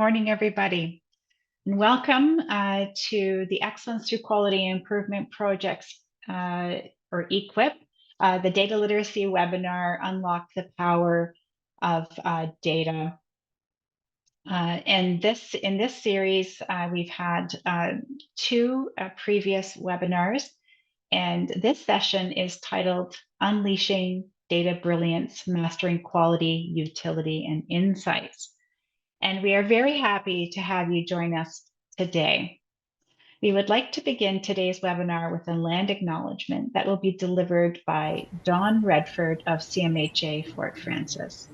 Morning, everybody, and welcome to the Excellence Through Quality Improvement Projects, or E-QIP, the Data Literacy webinar, Unlock the Power of Data. In this series, we've had two previous webinars, and this session is titled Unleashing Data Brilliance, Mastering Quality, Utility, and Insights. And we are very happy to have you join us today. We would like to begin today's webinar with a land acknowledgement that will be delivered by Dawn Redford of CMHA Fort Frances.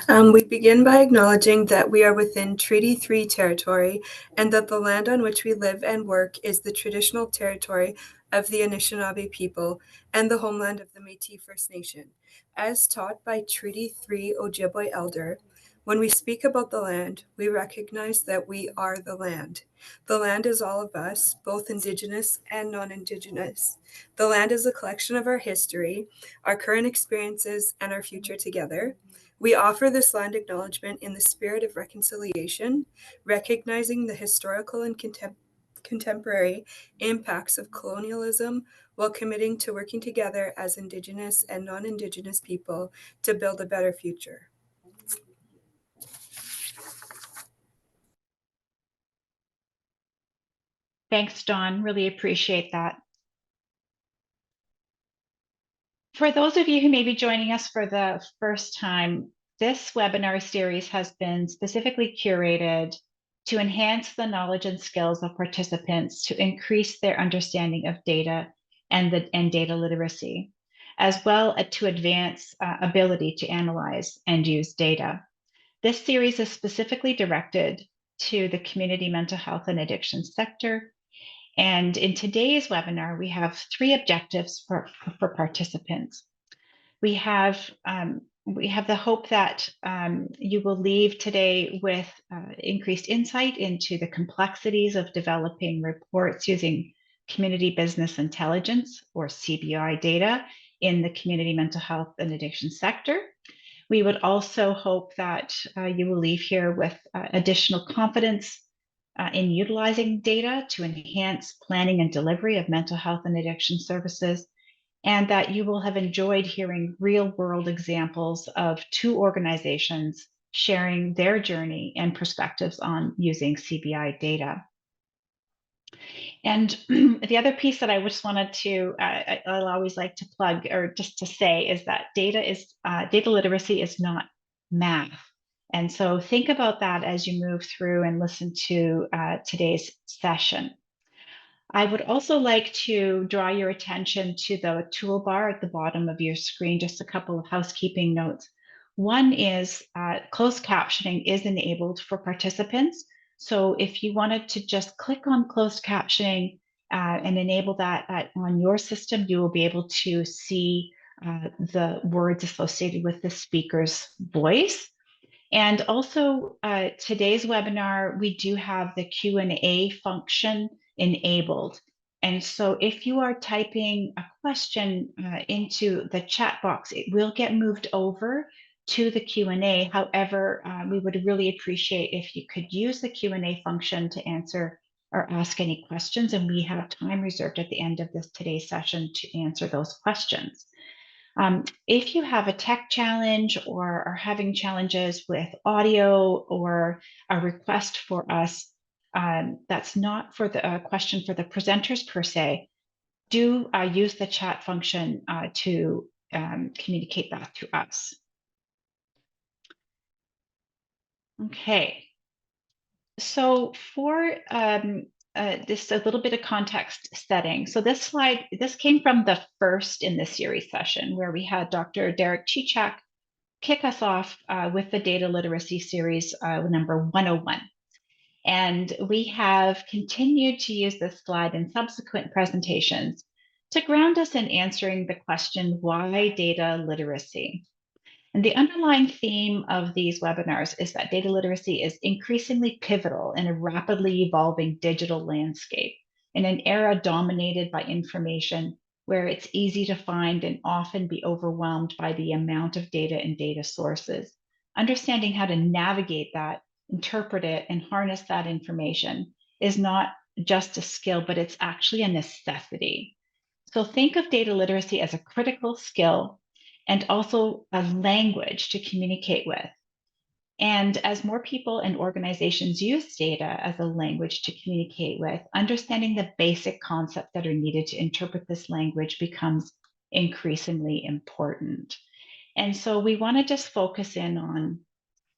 We begin by acknowledging that we are within Treaty 3 territory and that the land on which we live and work is the traditional territory of the Anishinaabe people and the homeland of the Métis First Nation. As taught by Treaty 3 Ojibwe Elder, when we speak about the land, we recognize that we are the land. The land is all of us, both Indigenous and non-Indigenous. The land is a collection of our history, our current experiences, and our future together. We offer this land acknowledgement in the spirit of reconciliation, recognizing the historical and contemporary impacts of colonialism while committing to working together as Indigenous and non-Indigenous people to build a better future. Thanks, Dawn. Really appreciate that. For those of you who may be joining us for the first time, this webinar series has been specifically curated to enhance the knowledge and skills of participants to increase their understanding of data and data literacy, as well as to advance ability to analyze and use data. This series is specifically directed to the community mental health and addiction sector. And in today's webinar, we have three objectives for participants. We have the hope that you will leave today with increased insight into the complexities of developing reports using community business intelligence, or CBI data, in the community mental health and addiction sector. We would also hope that you will leave here with additional confidence in utilizing data to enhance planning and delivery of mental health and addiction services, and that you will have enjoyed hearing real-world examples of two organizations sharing their journey and perspectives on using CBI data. And the other piece that I just wanted to, I'll always like to plug, or just to say, is that data literacy is not math. And so think about that as you move through and listen to today's session. I would also like to draw your attention to the toolbar at the bottom of your screen, just a couple of housekeeping notes. One is closed captioning is enabled for participants. So if you wanted to just click on closed captioning and enable that on your system, you will be able to see the words associated with the speaker's voice. And also today's webinar, we do have the Q&A function enabled. And so if you are typing a question into the chat box, it will get moved over to the Q&A. However, we would really appreciate if you could use the Q&A function to answer or ask any questions, and we have time reserved at the end of today's session to answer those questions. If you have a tech challenge or are having challenges with audio or a request for us, that's not for the question for the presenters per se, do use the chat function to communicate that to us. Okay, so for this a little bit of context setting. So this slide, this came from the first in the series session where we had Dr. Derek Chichak kick us off with the data literacy series number 101. And we have continued to use this slide in subsequent presentations to ground us in answering the question, why data literacy? And the underlying theme of these webinars is that data literacy is increasingly pivotal in a rapidly evolving digital landscape, in an era dominated by information where it's easy to find and often be overwhelmed by the amount of data and data sources. understanding how to navigate that, interpret it, and harness that information is not just a skill, but it's actually a necessity. So think of data literacy as a critical skill and also a language to communicate with. And as more people and organizations use data as a language to communicate with, understanding the basic concepts that are needed to interpret this language becomes increasingly important. And so we want to just focus in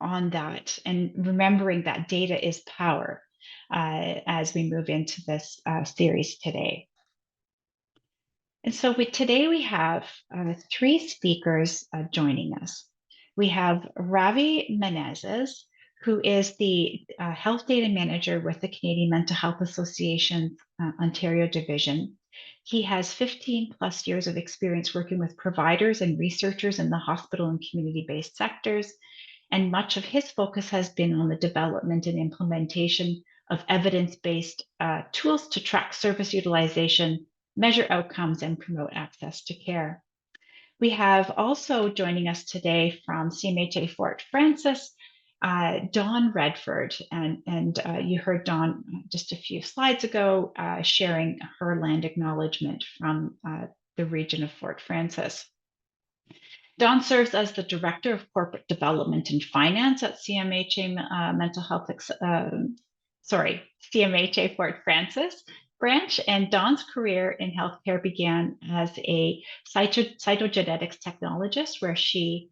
on that and remembering that data is power as we move into this series today. And so today we have three speakers joining us. We have Ravi Menezes, who is the Health Data Manager with the Canadian Mental Health Association Ontario Division. He has 15 plus years of experience working with providers and researchers in the hospital and community-based sectors, and much of his focus has been on the development and implementation of evidence-based tools to track service utilization, measure outcomes, and promote access to care. We have also joining us today from CMHA Fort Frances, Dawn Redford, and you heard Dawn just a few slides ago sharing her land acknowledgement from the region of Fort Frances. Dawn serves as the Director of Corporate Development and Finance at CMHA Mental Health, CMHA Fort Frances branch. And Dawn's career in healthcare began as a cytogenetics technologist, where she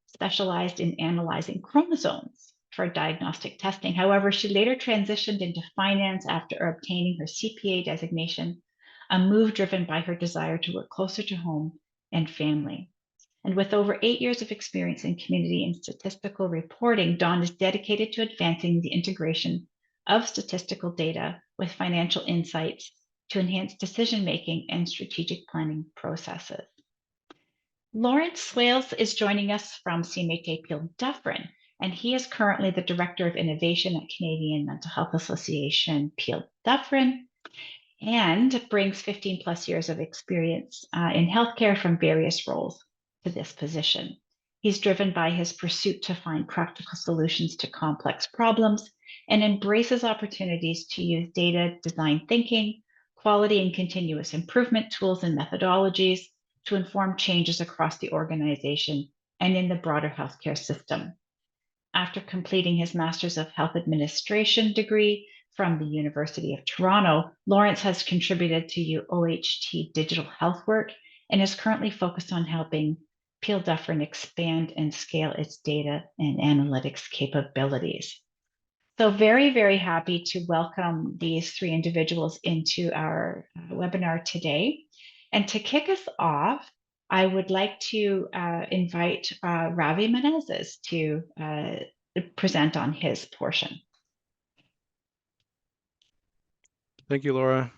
specialized in analyzing chromosomes for diagnostic testing. However, she later transitioned into finance after obtaining her CPA designation, a move driven by her desire to work closer to home and family. And with over 8 years of experience in community and statistical reporting, Dawn is dedicated to advancing the integration of statistical data with financial insights to enhance decision-making and strategic planning processes. Lawrence Swales is joining us from CMHA Peel Dufferin, and he is currently the Director of Innovation at Canadian Mental Health Association Peel Dufferin, and brings 15 plus years of experience in healthcare from various roles to this position. He's driven by his pursuit to find practical solutions to complex problems and embraces opportunities to use data design thinking, quality and continuous improvement tools and methodologies to inform changes across the organization and in the broader healthcare system. After completing his Master's of Health Administration degree from the University of Toronto, Lawrence has contributed to OHT digital health work and is currently focused on helping Peel Dufferin expand and scale its data and analytics capabilities. So very, very happy to welcome these three individuals into our webinar today. And to kick us off, I would like to invite Ravi Menezes to present on his portion. Thank you, Laura.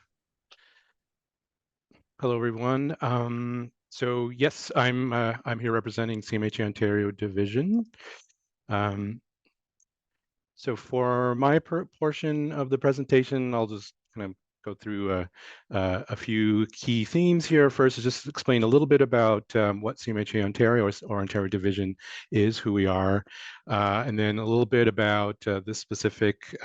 Hello, everyone. So yes, I'm here representing CMHA Ontario Division. So for my portion of the presentation, I'll just kind of go through a few key themes here. First is just explain a little bit about what CMHA Ontario or Ontario Division is, who we are, and then a little bit about this specific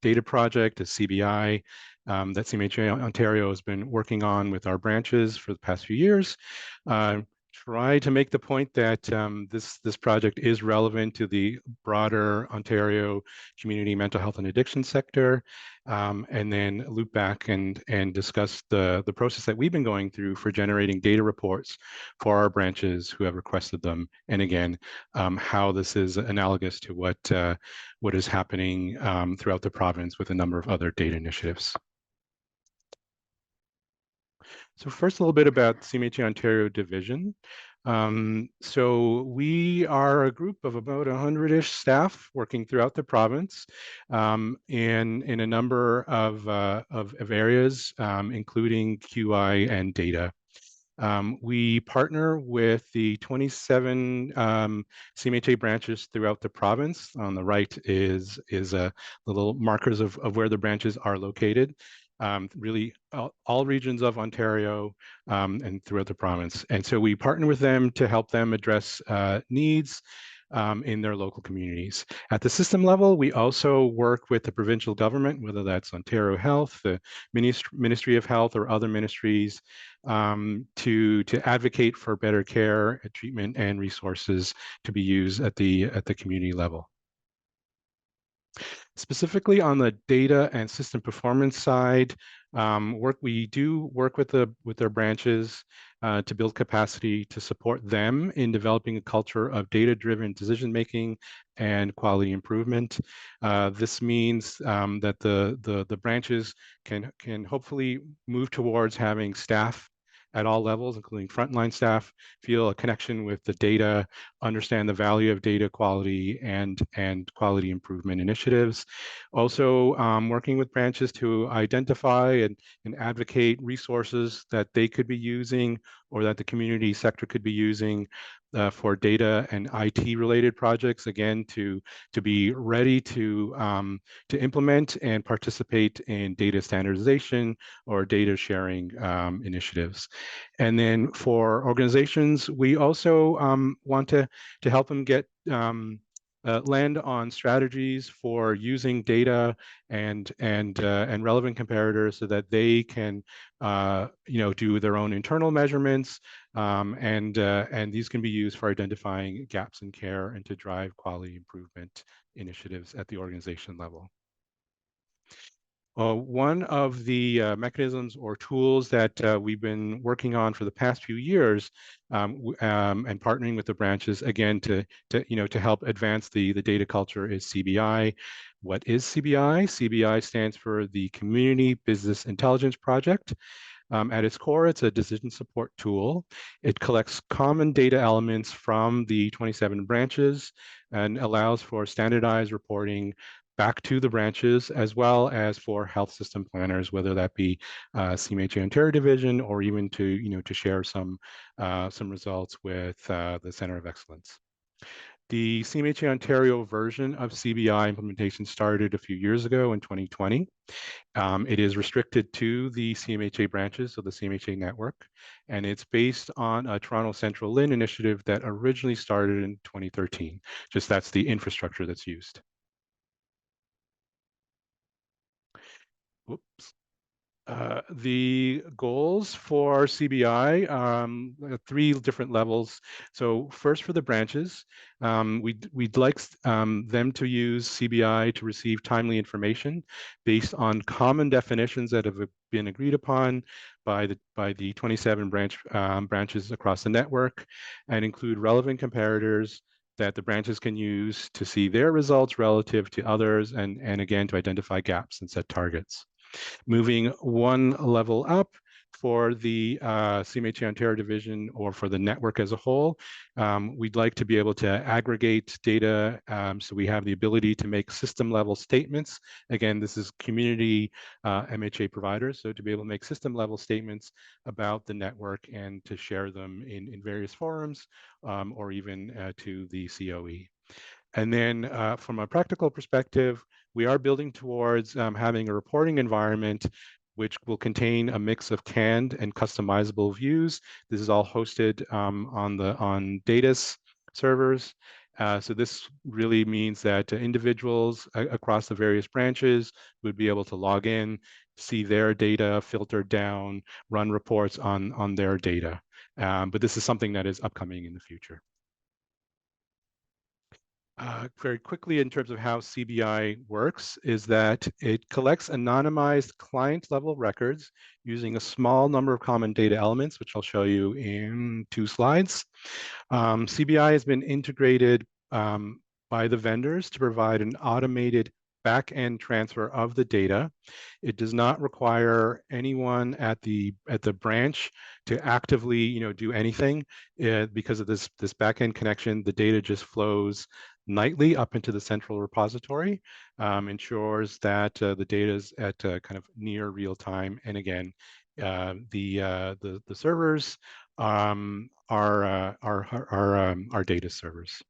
data project, a CBI, that CMHA Ontario has been working on with our branches for the past few years. Try to make the point that this project is relevant to the broader Ontario community mental health and addiction sector, and then loop back and discuss the process that we've been going through for generating data reports for our branches who have requested them, and again, how this is analogous to what is happening throughout the province with a number of other data initiatives. So first, a little bit about CMHA Ontario Division. So we are a group of about 100-ish staff working throughout the province in a number of areas, including QI and data. We partner with the 27 CMHA branches throughout the province. On the right is the little markers of where the branches are located. Really all regions of Ontario and throughout the province. And so we partner with them to help them address needs in their local communities. At the system level, we also work with the provincial government, whether that's Ontario Health, the Ministry of Health, or other ministries, to advocate for better care, treatment, and resources to be used at the community level. Specifically on the data and system performance side, we do work with their branches to build capacity to support them in developing a culture of data-driven decision-making and quality improvement. This means that the branches can hopefully move towards having staff at all levels, including frontline staff, feel a connection with the data, understand the value of data quality and quality improvement initiatives. Also, working with branches to identify and advocate resources that they could be using or that the community sector could be using for data and IT related projects, again, to be ready to implement and participate in data standardization or data sharing initiatives. And then for organizations, we also want to help them get land on strategies for using data and relevant comparators so that they can do their own internal measurements, and these can be used for identifying gaps in care and to drive quality improvement initiatives at the organization level. One of the mechanisms or tools that we've been working on for the past few years, and partnering with the branches again to help advance the data culture, is CBI. What is CBI? CBI stands for the Community Business Intelligence Project. At its core, it's a decision support tool. It collects common data elements from the 27 branches and allows for standardized reporting back to the branches, as well as for health system planners, whether that be CMHA Ontario Division or even to share some results with the Center of Excellence. The CMHA Ontario version of CBI implementation started a few years ago in 2020. It is restricted to the CMHA branches of the CMHA network, and it's based on a Toronto Central LIN initiative that originally started in 2013. Just that's the infrastructure that's used. Whoops. The goals for CBI, three different levels. So first, for the branches, we'd like them to use CBI to receive timely information based on common definitions that have been agreed upon by the 27 branches across the network, and include relevant comparators that the branches can use to see their results relative to others, and again, to identify gaps and set targets. Moving one level up for the CMHA Ontario Division or for the network as a whole, we'd like to be able to aggregate data, so we have the ability to make system level statements. Again, this is community MHA providers, so to be able to make system level statements about the network and to share them in various forums, or even to the COE. And then from a practical perspective, we are building towards having a reporting environment which will contain a mix of canned and customizable views. This is all hosted on Datus servers. So this really means that individuals across the various branches would be able to log in, see their data filtered down, run reports on their data. But this is something that is upcoming in the future. Very quickly, in terms of how CBI works, is that it collects anonymized client-level records using a small number of common data elements, which I'll show you in 2 slides. CBI has been integrated by the vendors to provide an automated back-end transfer of the data. It does not require anyone at the branch to actively do anything. Because of this back-end connection, the data just flows nightly up into the central repository, ensures that the data is at kind of near real time. And again, the servers are data servers.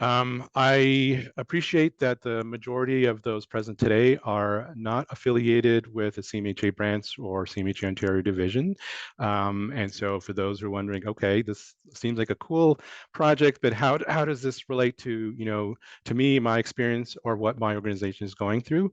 I appreciate that the majority of those present today are not affiliated with a CMHA branch or CMHA Ontario division. And so for those who are wondering, okay, this seems like a cool project, but how does this relate to, to me, my experience, or what my organization is going through?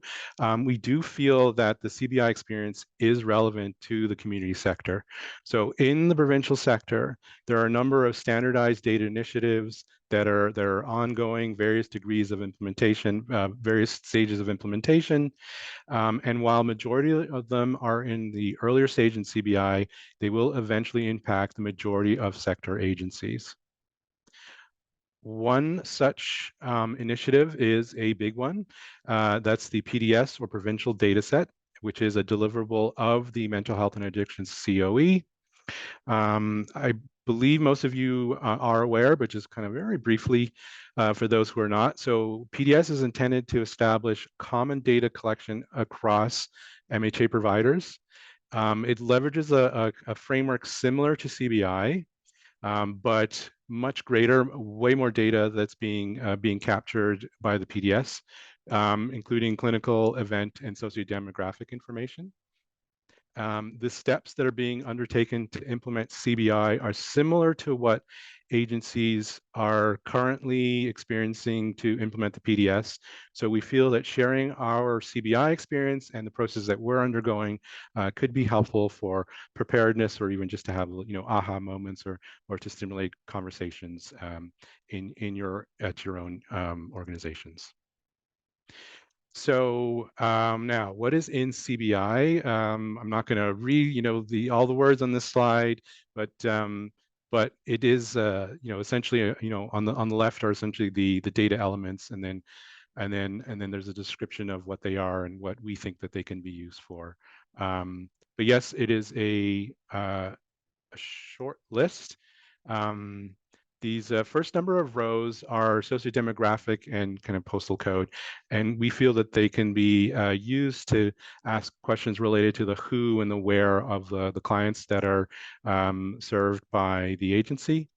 We do feel that the CBI experience is relevant to the community sector. So in the provincial sector, there are a number of standardized data initiatives that are ongoing, various degrees of implementation, various stages of implementation. And while majority of them are in the earlier stage in CBI, they will eventually impact the majority of sector agencies. One such initiative is a big one. That's the PDS, or Provincial Dataset, which is a deliverable of the Mental Health and Addictions COE. I believe most of you are aware, but just kind of very briefly for those who are not. So PDS is intended to establish common data collection across MHA providers. It leverages a framework similar to CBI, but much greater, way more data that's being captured by the PDS, including clinical, event, and sociodemographic information. The steps that are being undertaken to implement CBI are similar to what agencies are currently experiencing to implement the PDS. So we feel that sharing our CBI experience and the process that we're undergoing could be helpful for preparedness, or even just to have aha moments, or to stimulate conversations at your own organizations. So now, what is in CBI? I'm not going to read, all the words on this slide, but it is, essentially, on the left are essentially the data elements, and then there's a description of what they are and what we think that they can be used for. But yes, it is a short list. These first number of rows are sociodemographic and kind of postal code, and we feel that they can be used to ask questions related to the who and the where of the clients that are served by the agency.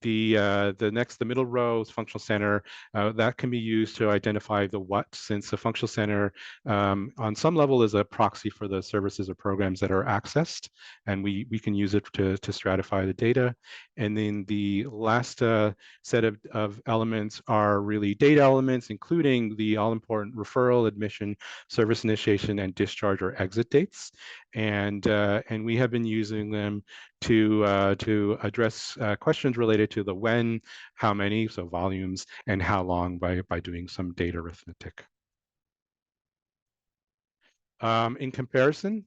The middle row is functional center. That can be used to identify the what, since the functional center on some level is a proxy for the services or programs that are accessed, and we can use it to stratify the data. And then the last set of elements are really data elements, including the all-important referral, admission, service initiation, and discharge or exit dates. And we have been using them to address questions related to the when, how many, so volumes, and how long by doing some data arithmetic. In comparison,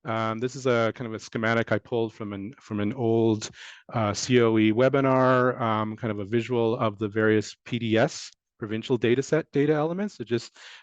this is a kind of a schematic I pulled from an old COE webinar, kind of a visual of the various PDS, provincial dataset data elements. So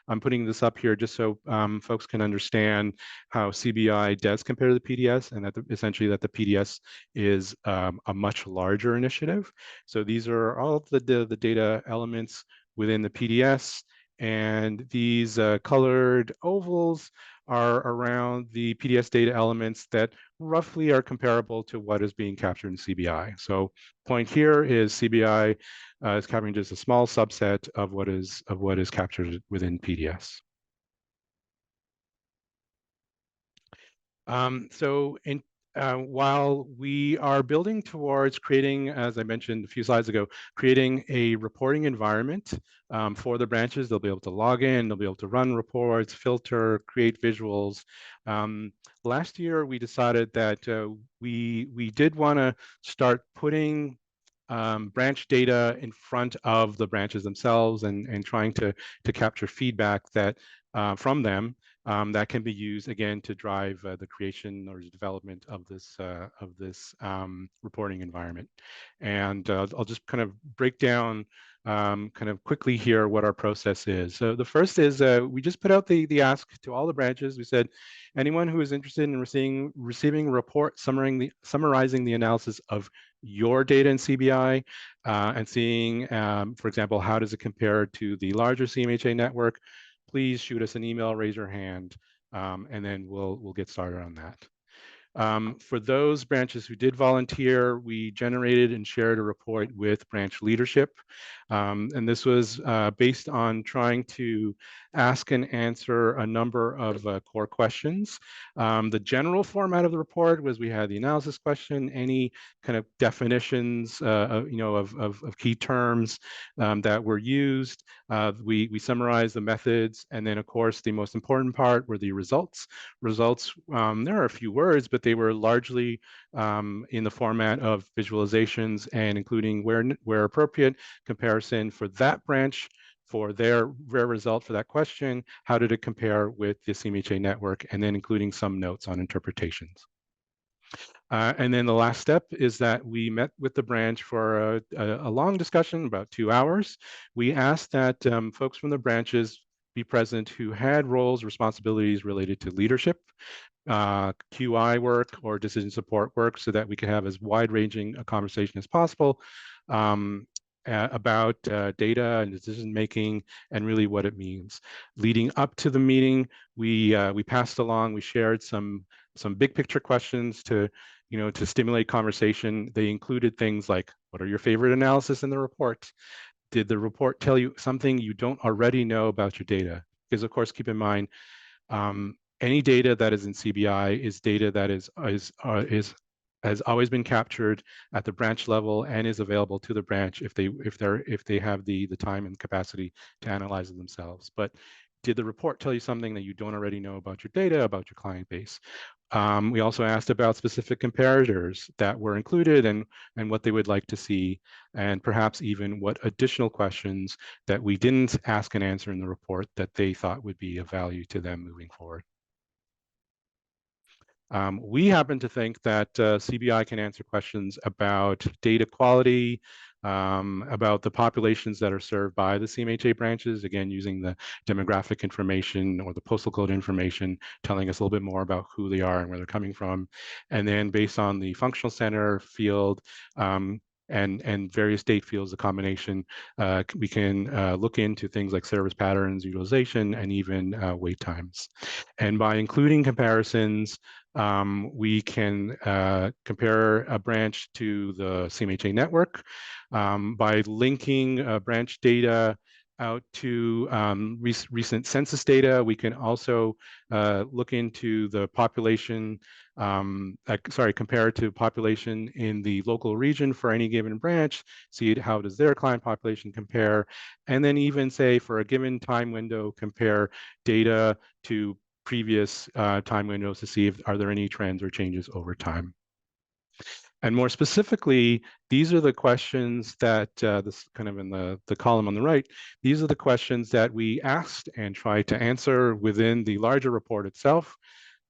I'm putting this up here just so folks can understand how CBI does compare to the PDS, and that essentially that the PDS is a much larger initiative. So these are all of the data elements within the PDS, and these colored ovals are around the PDS data elements that roughly are comparable to what is being captured in CBI. So point here is CBI is capturing just a small subset of what is captured within PDS. While we are building towards creating, as I mentioned a few slides ago, creating a reporting environment for the branches, they'll be able to log in, they'll be able to run reports, filter, create visuals. Last year, we decided that we did want to start putting branch data in front of the branches themselves, and trying to capture feedback that from them that can be used again to drive the creation or the development of this reporting environment. And I'll just kind of break down kind of quickly here what our process is. So the first is we just put out the ask to all the branches. We said, anyone who is interested in receiving a report summarizing the analysis of your data in CBI and seeing, for example, how does it compare to the larger CMHA network, please shoot us an email, raise your hand, and then we'll get started on that. For those branches who did volunteer, we generated and shared a report with branch leadership. And this was based on trying to ask and answer a number of core questions. The general format of the report was we had the analysis question, any kind of definitions of key terms that were used. We summarized the methods, and then of course the most important part were the results. Results, there are a few words, but they were largely in the format of visualizations and including where appropriate comparison for that branch for their result for that question, how did it compare with the CMHA network, and then including some notes on interpretations. And then the last step is that we met with the branch for a long discussion, about 2 hours. We asked that folks from the branches be present who had roles, responsibilities related to leadership, QI work, or decision support work, so that we could have as wide-ranging a conversation as possible about data and decision making and really what it means. Leading up to the meeting, we passed along, we shared some big picture questions to stimulate conversation. They included things like, what are your favorite analysis in the report? Did the report tell you something you don't already know about your data? Because of course, keep in mind, any data that is in CBI is data that has always been captured at the branch level and is available to the branch if they have the time and capacity to analyze it themselves. But did the report tell you something that you don't already know about your data, about your client base? We also asked about specific comparators that were included and what they would like to see, and perhaps even what additional questions that we didn't ask and answer in the report that they thought would be of value to them moving forward. We happen to think that CBI can answer questions about data quality, about the populations that are served by the CMHA branches, again, using the demographic information or the postal code information, telling us a little bit more about who they are and where they're coming from. And then based on the functional center field, and various date fields, the combination, we can look into things like service patterns, utilization, and even wait times. And by including comparisons, we can compare a branch to the CMHA network by linking branch data out to recent census data. We can also look into the population, compare it to population in the local region for any given branch, see how does their client population compare, and then even say for a given time window, compare data to previous time windows to see if are there any trends or changes over time. And more specifically, these are the questions that, this kind of in the column on the right, these are the questions that we asked and tried to answer within the larger report itself.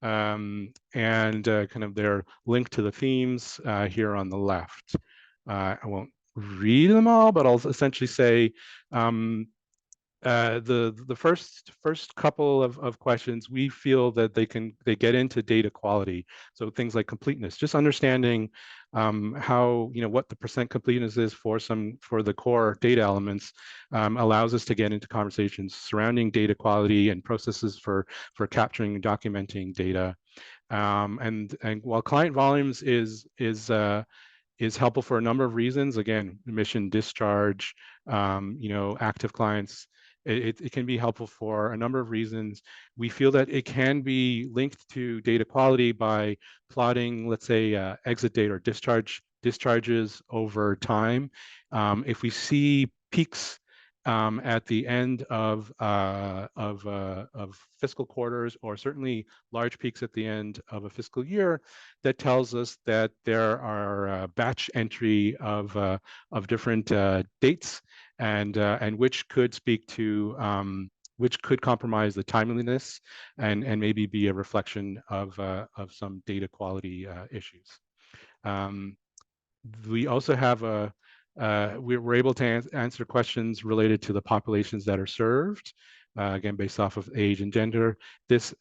And kind of they're linked to the themes here on the left. I won't read them all, but I'll essentially say, the first couple of questions, we feel that they get into data quality. So things like completeness, just understanding how, what the percent completeness is for the core data elements, allows us to get into conversations surrounding data quality and processes for capturing and documenting data. And while client volumes is helpful for a number of reasons, again, emission, discharge, active clients, it can be helpful for a number of reasons. We feel that it can be linked to data quality by plotting, let's say, exit date or discharges over time. If we see peaks at the end of fiscal quarters, or certainly large peaks at the end of a fiscal year, that tells us that there are batch entry of different dates, and which could speak to which could compromise the timeliness and maybe be a reflection of some data quality issues. We also have we're able to answer questions related to the populations that are served, again, based off of age and gender. This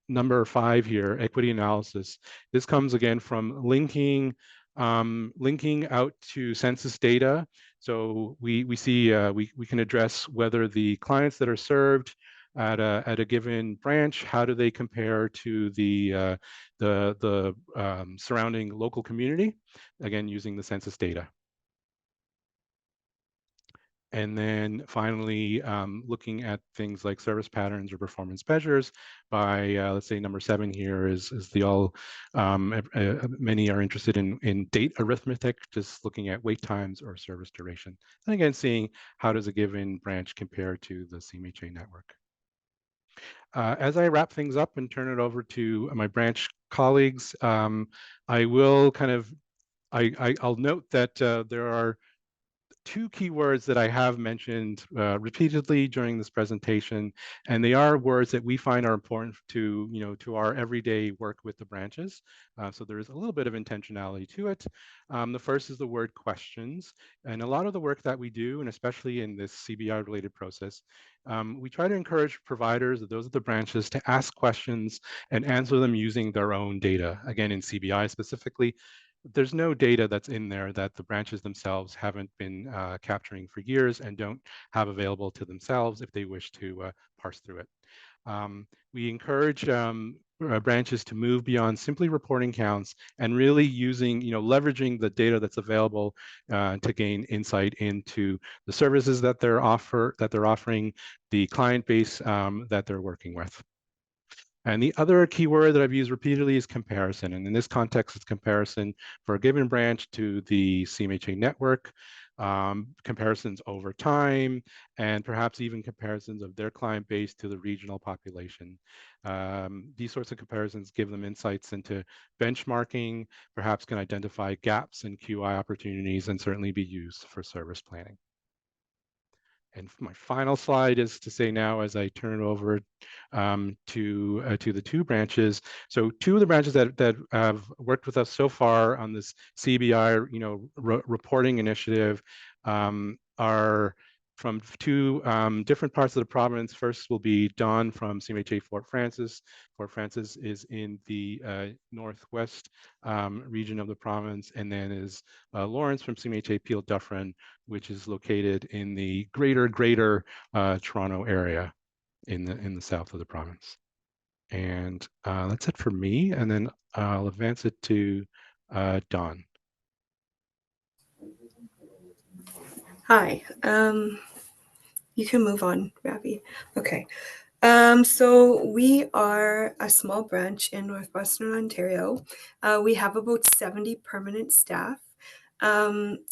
number 5 here, equity analysis, this comes again from linking out to census data. So we see we can address whether the clients that are served at a given branch, how do they compare to the surrounding local community, again, using the census data. And then finally, looking at things like service patterns or performance measures by, let's say, number 7 here is the all, many are interested in date arithmetic, just looking at wait times or service duration. And again, seeing how does a given branch compare to the CMHA network. As I wrap things up and turn it over to my branch colleagues, I will kind of, I'll note that there are 2 keywords that I have mentioned repeatedly during this presentation, and they are words that we find are important to, to our everyday work with the branches. So there is a little bit of intentionality to it. The first is the word questions, and a lot of the work that we do, and especially in this CBI-related process, we try to encourage providers, those of the branches, to ask questions and answer them using their own data. Again, in CBI specifically, there's no data that's in there that the branches themselves haven't been capturing for years and don't have available to themselves if they wish to parse through it. We encourage branches to move beyond simply reporting counts and really using, leveraging the data that's available to gain insight into the services that they're offering, the client base that they're working with. And the other keyword that I've used repeatedly is comparison. And in this context, it's comparison for a given branch to the CMHA network, comparisons over time, and perhaps even comparisons of their client base to the regional population. These sorts of comparisons give them insights into benchmarking, perhaps can identify gaps in QI opportunities, and certainly be used for service planning. And my final slide is to say now, as I turn it over to the 2 branches. So 2 of the branches that have worked with us so far on this CBI, reporting initiative are from 2 different parts of the province. First will be Don from CMHA Fort Frances. Fort Frances is in the northwest region of the province, and then is Lawrence from CMHA Peel Dufferin, which is located in the greater Toronto area in the south of the province. And that's it for me, and then I'll advance it to Don. Hi. You can move on, Ravi. Okay. So we are a small branch in Northwestern Ontario. We have about 70 permanent staff.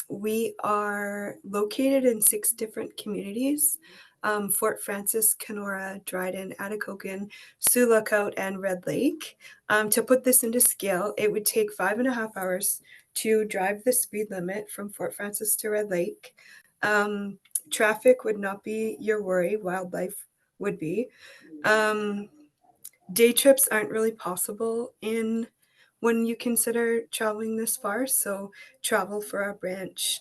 We are located in 6 different communities: Fort Frances, Kenora, Dryden, Atikokan, Sioux Lookout, and Red Lake. To put this into scale, it would take 5.5 hours to drive the speed limit from Fort Frances to Red Lake. Traffic would not be your worry, wildlife would be. Day trips aren't really possible when you consider traveling this far, so travel for our branch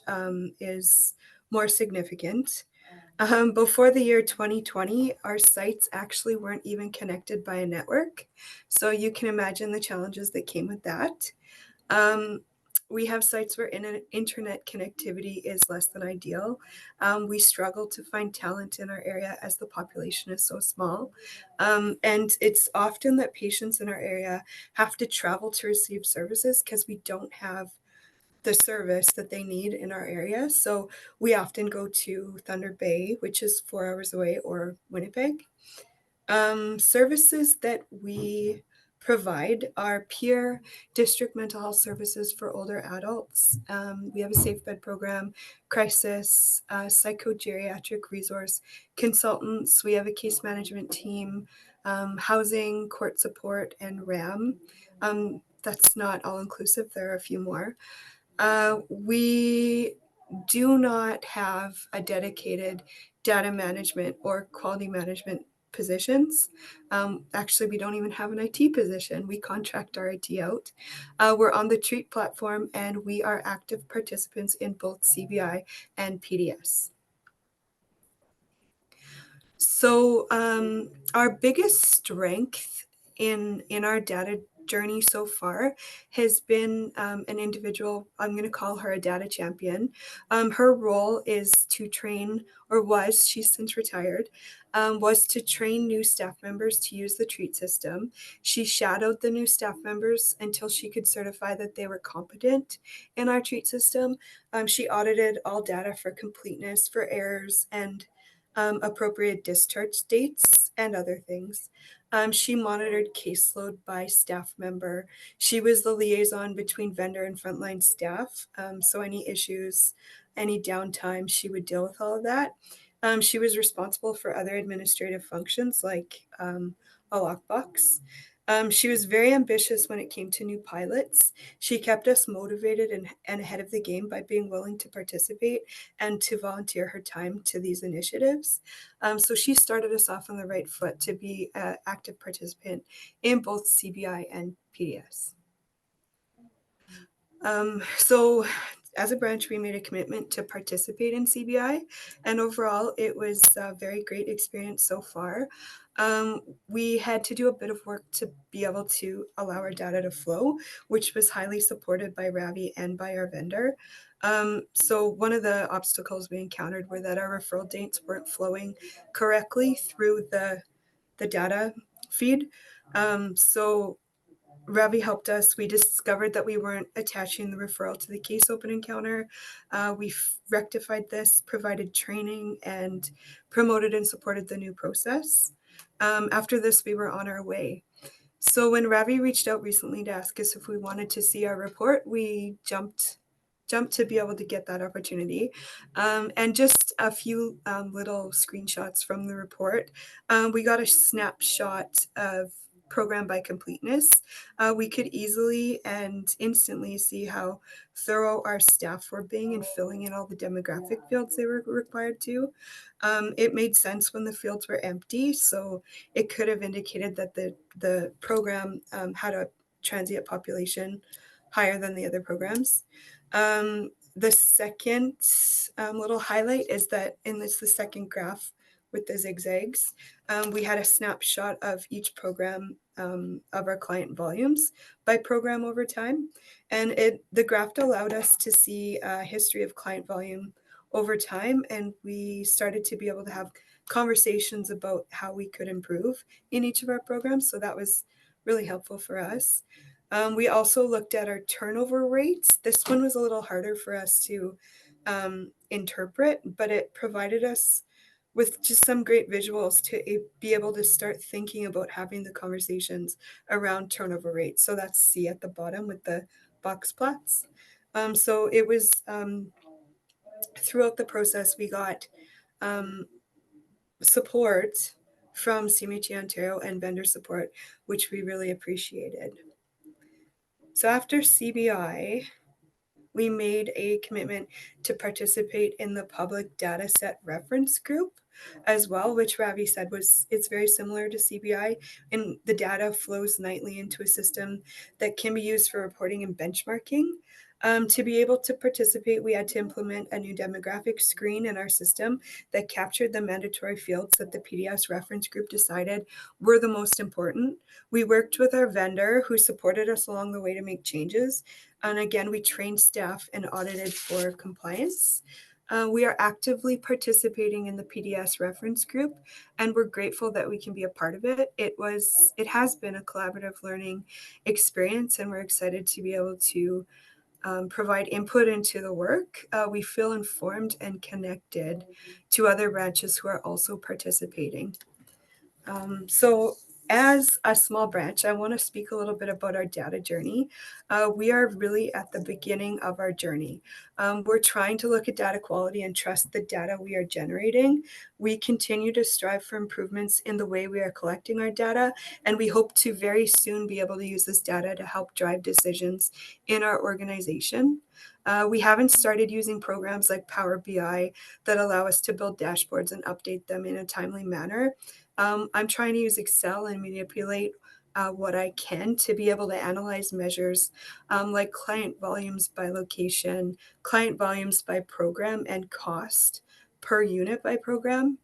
is more significant. Before the year 2020, our sites actually weren't even connected by a network, so you can imagine the challenges that came with that. We have sites where internet connectivity is less than ideal. We struggle to find talent in our area as the population is so small. And it's often that patients in our area have to travel to receive services because we don't have the service that they need in our area. So we often go to Thunder Bay, which is 4 hours away, or Winnipeg. Services that we provide are peer district mental health services for older adults. We have a safe bed program, crisis, psychogeriatric resource consultants. We have a case management team, housing, court support, and RAM. That's not all inclusive. There are a few more. We do not have a dedicated data management or quality management positions. Actually, we don't even have an IT position. We contract our IT out. We're on the TREAT platform, and we are active participants in both CBI and PDS. So our biggest strength in our data journey so far has been an individual, I'm going to call her a data champion. Her role is to train, or was, she's since retired, was to train new staff members to use the treat system. She shadowed the new staff members until she could certify that they were competent in our treat system. She audited all data for completeness, for errors, and appropriate discharge dates and other things. She monitored caseload by staff member. She was the liaison between vendor and frontline staff. So any issues, any downtime, she would deal with all of that. She was responsible for other administrative functions like a lockbox. She was very ambitious when it came to new pilots. She kept us motivated and ahead of the game by being willing to participate and to volunteer her time to these initiatives. So she started us off on the right foot to be an active participant in both CBI and PDS. So as a branch, we made a commitment to participate in CBI, and overall, it was a very great experience so far. We had to do a bit of work to be able to allow our data to flow, which was highly supported by Ravi and by our vendor. So one of the obstacles we encountered were that our referral dates weren't flowing correctly through the data feed. So Ravi helped us. We discovered that we weren't attaching the referral to the case open encounter. We rectified this, provided training, and promoted and supported the new process. After this, we were on our way. So when Ravi reached out recently to ask us if we wanted to see our report, we jumped to be able to get that opportunity. And just a few little screenshots from the report. We got a snapshot of program by completeness. We could easily and instantly see how thorough our staff were being in filling in all the demographic fields they were required to. It made sense when the fields were empty, so it could have indicated that the program had a transient population higher than the other programs. The second little highlight is that, and it's the second graph with the zigzags, we had a snapshot of each program of our client volumes by program over time. And the graph allowed us to see a history of client volume over time, and we started to be able to have conversations about how we could improve in each of our programs. So that was really helpful for us. We also looked at our turnover rates. This one was a little harder for us to interpret, but it provided us with just some great visuals to be able to start thinking about having the conversations around turnover rates. So that's C at the bottom with the box plots. So it was throughout the process, we got support from CMHA Ontario and vendor support, which we really appreciated. So after CBI, we made a commitment to participate in the public data set reference group as well, which Ravi said it's very similar to CBI, and the data flows nightly into a system that can be used for reporting and benchmarking. To be able to participate, we had to implement a new demographic screen in our system that captured the mandatory fields that the PDS reference group decided were the most important. We worked with our vendor who supported us along the way to make changes. And again, we trained staff and audited for compliance. We are actively participating in the PDS reference group, and we're grateful that we can be a part of it. It has been a collaborative learning experience, and we're excited to be able to provide input into the work. We feel informed and connected to other branches who are also participating. So as a small branch, I want to speak a little bit about our data journey. We are really at the beginning of our journey. We're trying to look at data quality and trust the data we are generating. We continue to strive for improvements in the way we are collecting our data, and we hope to very soon be able to use this data to help drive decisions in our organization. We haven't started using programs like Power BI that allow us to build dashboards and update them in a timely manner. I'm trying to use Excel and manipulate what I can to be able to analyze measures like client volumes by location, client volumes by program, and cost per unit by program.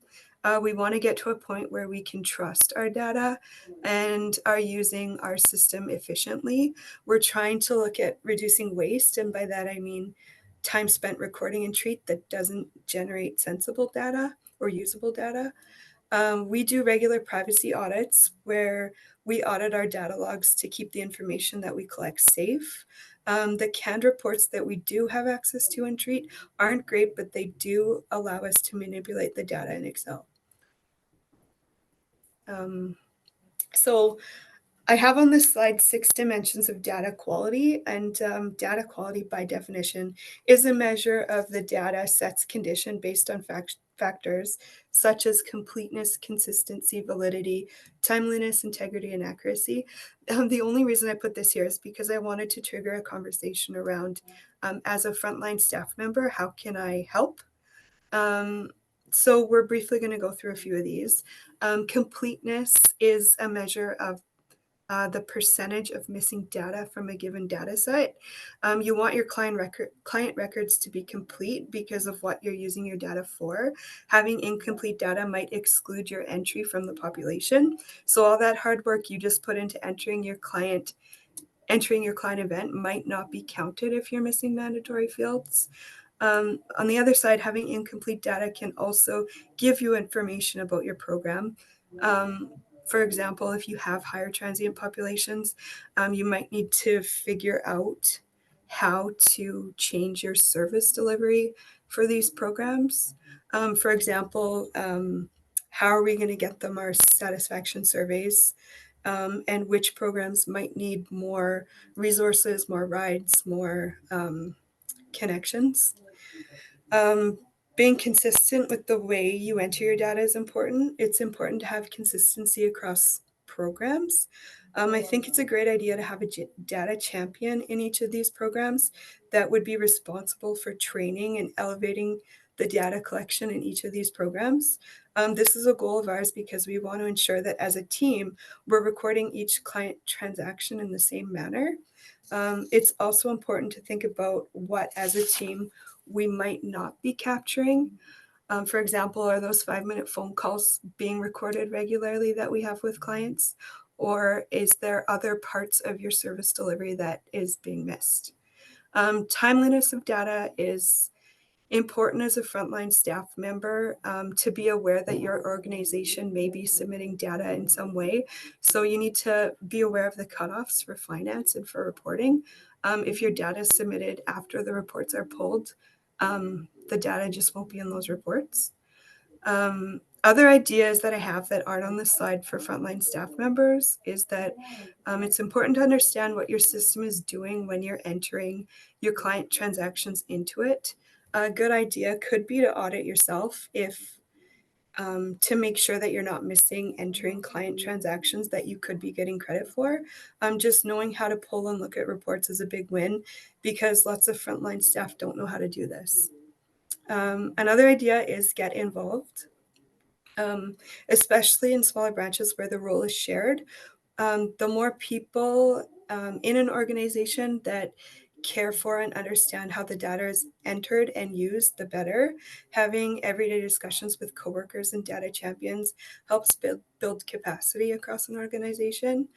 We want to get to a point where we can trust our data and are using our system efficiently. We're trying to look at reducing waste, and by that I mean time spent recording and treat that doesn't generate sensible data or usable data. We do regular privacy audits where we audit our data logs to keep the information that we collect safe. The canned reports that we do have access to and treat aren't great, but they do allow us to manipulate the data in Excel. So I have on this slide 6 dimensions of data quality, and data quality by definition is a measure of the data set's condition based on factors such as completeness, consistency, validity, timeliness, integrity, and accuracy. The only reason I put this here is because I wanted to trigger a conversation around, as a frontline staff member, how can I help? So we're briefly going to go through a few of these. Completeness is a measure of the percentage of missing data from a given data set. You want your client records to be complete because of what you're using your data for. Having incomplete data might exclude your entry from the population. So all that hard work you just put into entering your client event might not be counted if you're missing mandatory fields. On the other side, having incomplete data can also give you information about your program. For example, if you have higher transient populations, you might need to figure out how to change your service delivery for these programs. For example, how are we going to get them our satisfaction surveys? And which programs might need more resources, more rides, more connections. Being consistent with the way you enter your data is important. It's important to have consistency across programs. I think it's a great idea to have a data champion in each of these programs that would be responsible for training and elevating the data collection in each of these programs. This is a goal of ours because we want to ensure that as a team, we're recording each client transaction in the same manner. It's also important to think about what, as a team, we might not be capturing. For example, are those 5-minute phone calls being recorded regularly that we have with clients? Or is there other parts of your service delivery that is being missed? Timeliness of data is important as a frontline staff member, to be aware that your organization may be submitting data in some way. So you need to be aware of the cutoffs for finance and for reporting. If your data is submitted after the reports are pulled, the data just won't be in those reports. Other ideas that I have that aren't on the slide for frontline staff members is that it's important to understand what your system is doing when you're entering your client transactions into it. A good idea could be to audit yourself if to make sure that you're not missing entering client transactions that you could be getting credit for. Just knowing how to pull and look at reports is a big win because lots of frontline staff don't know how to do this. Another idea is get involved, especially in smaller branches where the role is shared. The more people in an organization that care for and understand how the data is entered and used, the better. Having everyday discussions with coworkers and data champions helps build capacity across an organization.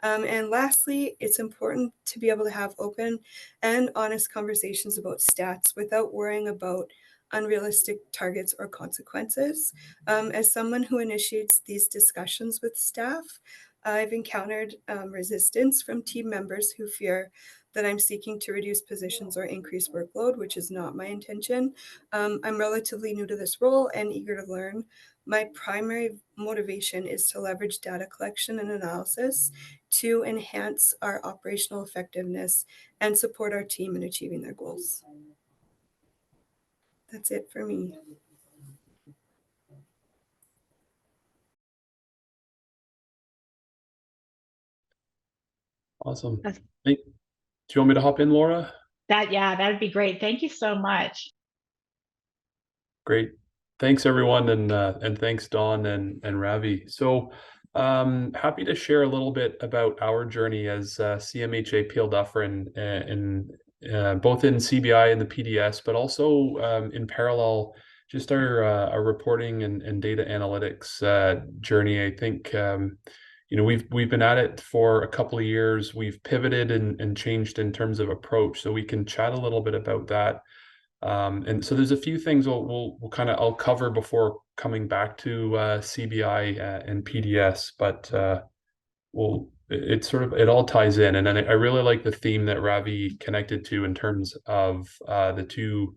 And lastly, it's important to be able to have open and honest conversations about stats without worrying about unrealistic targets or consequences. As someone who initiates these discussions with staff, I've encountered resistance from team members who fear that I'm seeking to reduce positions or increase workload, which is not my intention. I'm relatively new to this role and eager to learn. My primary motivation is to leverage data collection and analysis to enhance our operational effectiveness and support our team in achieving their goals. That's it for me. Awesome. Do you want me to hop in, Laura? That'd be great. Thank you so much. Great. Thanks, everyone, and thanks, Dawn and Ravi. So happy to share a little bit about our journey as CMHA PL Dufferin in both in CBI and the PDS, but also in parallel just our reporting and data analytics journey. I think we've been at it for a couple of years. We've pivoted and changed in terms of approach, so we can chat a little bit about that. And so there's a few things I'll cover before coming back to CBI and PDS, but it all ties in. And then I really like the theme that Ravi connected to in terms of the two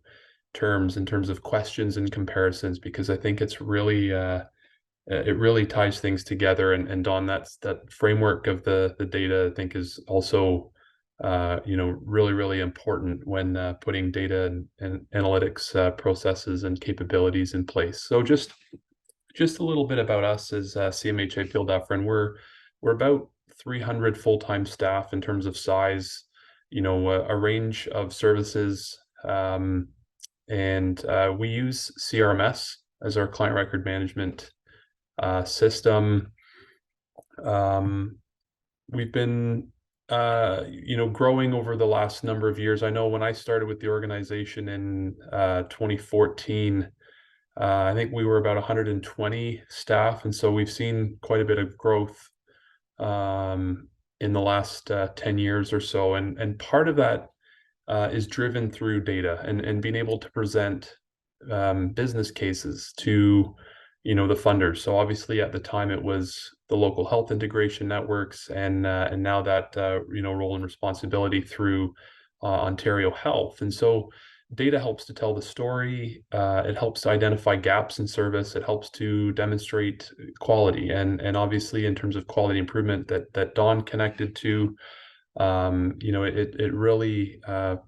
terms, in terms of questions and comparisons, because I think it really ties things together. And Don, that framework of the data, I think, is also really, really important when putting data and analytics processes and capabilities in place. So just a little bit about us as CMHA Peel Dufferin. We're about 300 full-time staff in terms of size, a range of services, and we use CRMS as our client record management system. We've been growing over the last number of years. I know when I started with the organization in 2014, I think we were about 120 staff, and so we've seen quite a bit of growth in the last 10 years or so, and part of that is driven through data and being able to present business cases to the funders. So obviously at the time it was the local health integration networks, and now that role and responsibility through Ontario Health. And so data helps to tell the story. It helps to identify gaps in service. It helps to demonstrate quality, and obviously in terms of quality improvement that Don connected to, it really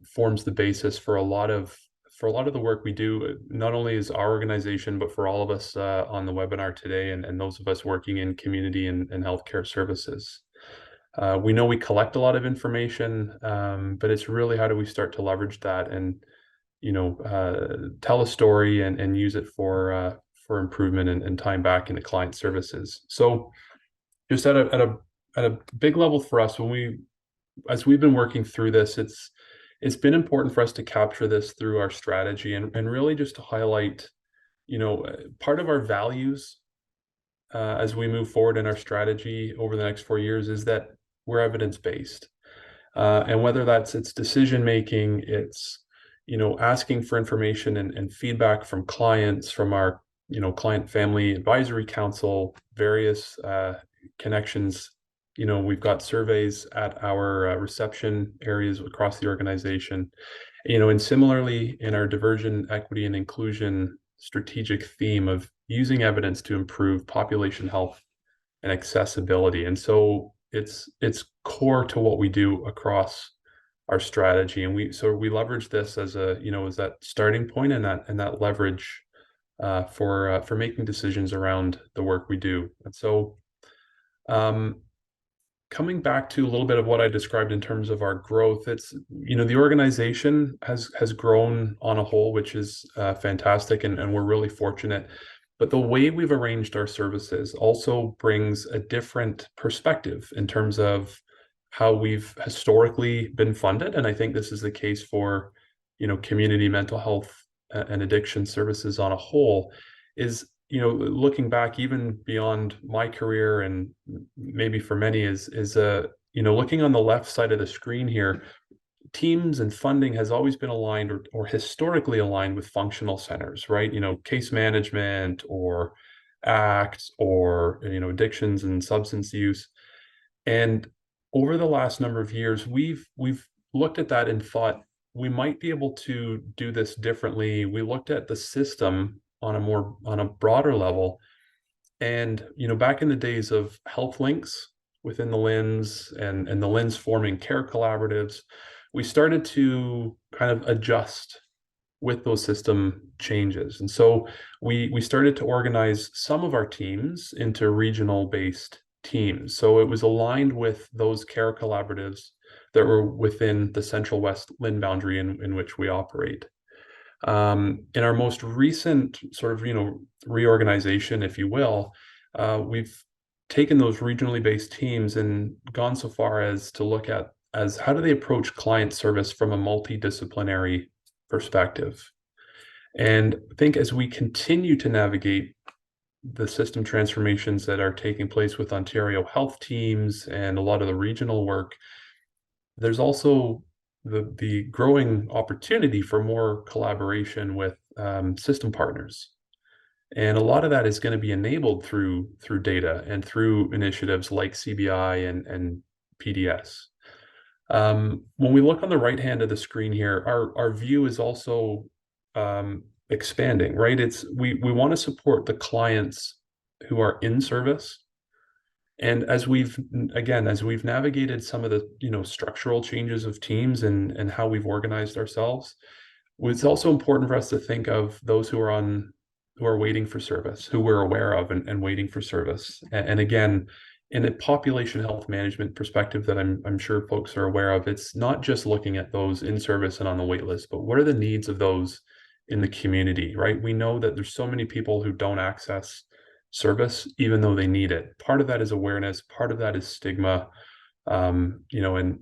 forms the basis for a lot of the work we do, not only as our organization, but for all of us on the webinar today, and those of us working in community and healthcare services. We know we collect a lot of information, but it's really how do we start to leverage that and tell a story and use it for improvement and time back into client services. So just at a big level for us, as we've been working through this, it's been important for us to capture this through our strategy and really just to highlight, part of our values as we move forward in our strategy over the next 4 years is that we're evidence-based. And whether it's decision making, it's asking for information and feedback from clients, from our client family advisory council, various connections. We've got surveys at our reception areas across the organization, and similarly in our diversion, equity, and inclusion strategic theme of using evidence to improve population health and accessibility. And so it's core to what we do across our strategy, and we leverage this as as that starting point and that leverage for making decisions around the work we do. And so coming back to a little bit of what I described in terms of our growth, it's the organization has grown on a whole, which is fantastic, and we're really fortunate. But the way we've arranged our services also brings a different perspective in terms of how we've historically been funded. And I think this is the case for, community mental health and addiction services on a whole, is, looking back even beyond my career, and maybe for many is looking on the left side of the screen here, teams and funding has always been aligned or historically aligned with functional centers, right? Case management or ACT or, addictions and substance use. And over the last number of years, we've looked at that and thought we might be able to do this differently. We looked at the system on a broader level. And, back in the days of health links within the LHINs and the LHINs forming care collaboratives, we started to kind of adjust with those system changes. And so we started to organize some of our teams into regional based teams. So it was aligned with those care collaboratives that were within the Central West LHIN boundary in which we operate. In our most recent sort of, reorganization, if you will, we've taken those regionally based teams and gone so far as to look at how do they approach client service from a multidisciplinary perspective. And I think as we continue to navigate the system transformations that are taking place with Ontario health teams and a lot of the regional work, there's also the growing opportunity for more collaboration with system partners. And a lot of that is going to be enabled through data and through initiatives like CBI and PDS. When we look on the right hand of the screen here, our view is also expanding, right? We want to support the clients who are in service. And as we've navigated some of the structural changes of teams and how we've organized ourselves, it's also important for us to think of those who are waiting for service, who we're aware of and waiting for service. And again, in a population health management perspective that I'm sure folks are aware of, it's not just looking at those in service and on the wait list, but what are the needs of those in the community, right? We know that there's so many people who don't access service even though they need it. Part of that is awareness, part of that is stigma, and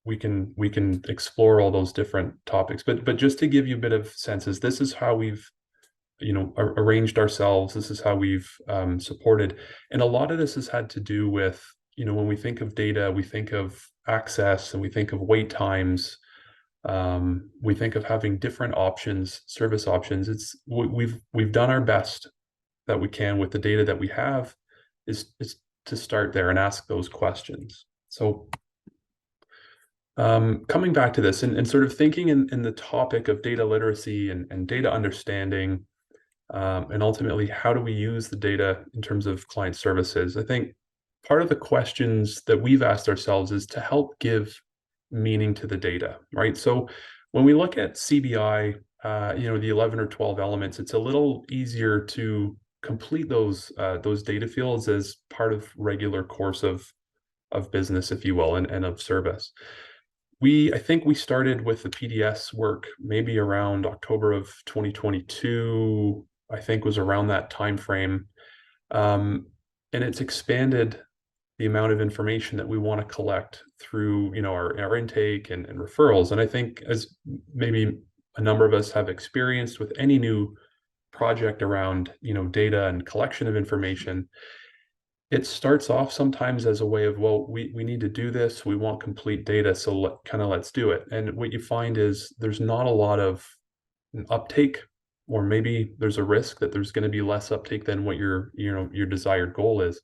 we can explore all those different topics, but just to give you a bit of senses, this is how we've arranged ourselves. This is how we've supported, and a lot of this has had to do with when we think of data, we think of access, and we think of wait times. We think of having different options, service options. We've done our best that we can with the data that we have, is to start there and ask those questions. So coming back to this and sort of thinking in the topic of data literacy and data understanding, and ultimately, how do we use the data in terms of client services? I think part of the questions that we've asked ourselves is to help give meaning to the data, right? So when we look at CBI, the 11 or 12 elements, it's a little easier to complete those data fields as part of regular course of business, if you will, and of service. I think we started with the PDS work maybe around October of 2022, I think was around that time frame. And it's expanded the amount of information that we want to collect through our intake and referrals. And I think, as maybe a number of us have experienced with any new project around data and collection of information, it starts off sometimes as a way of, well, we need to do this, we want complete data, so let's do it. And what you find is there's not a lot of uptake, or maybe there's a risk that there's going to be less uptake than what your desired goal is.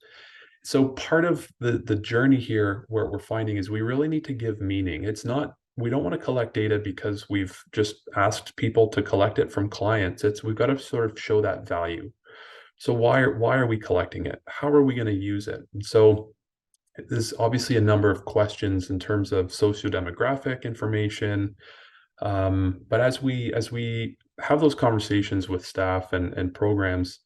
So part of the journey here, where we're finding, is we really need to give meaning. We don't want to collect data because we've just asked people to collect it from clients. We've got to sort of show that value. So why are we collecting it? How are we going to use it? And so there's obviously a number of questions in terms of sociodemographic information. But as we have those conversations with staff and programs,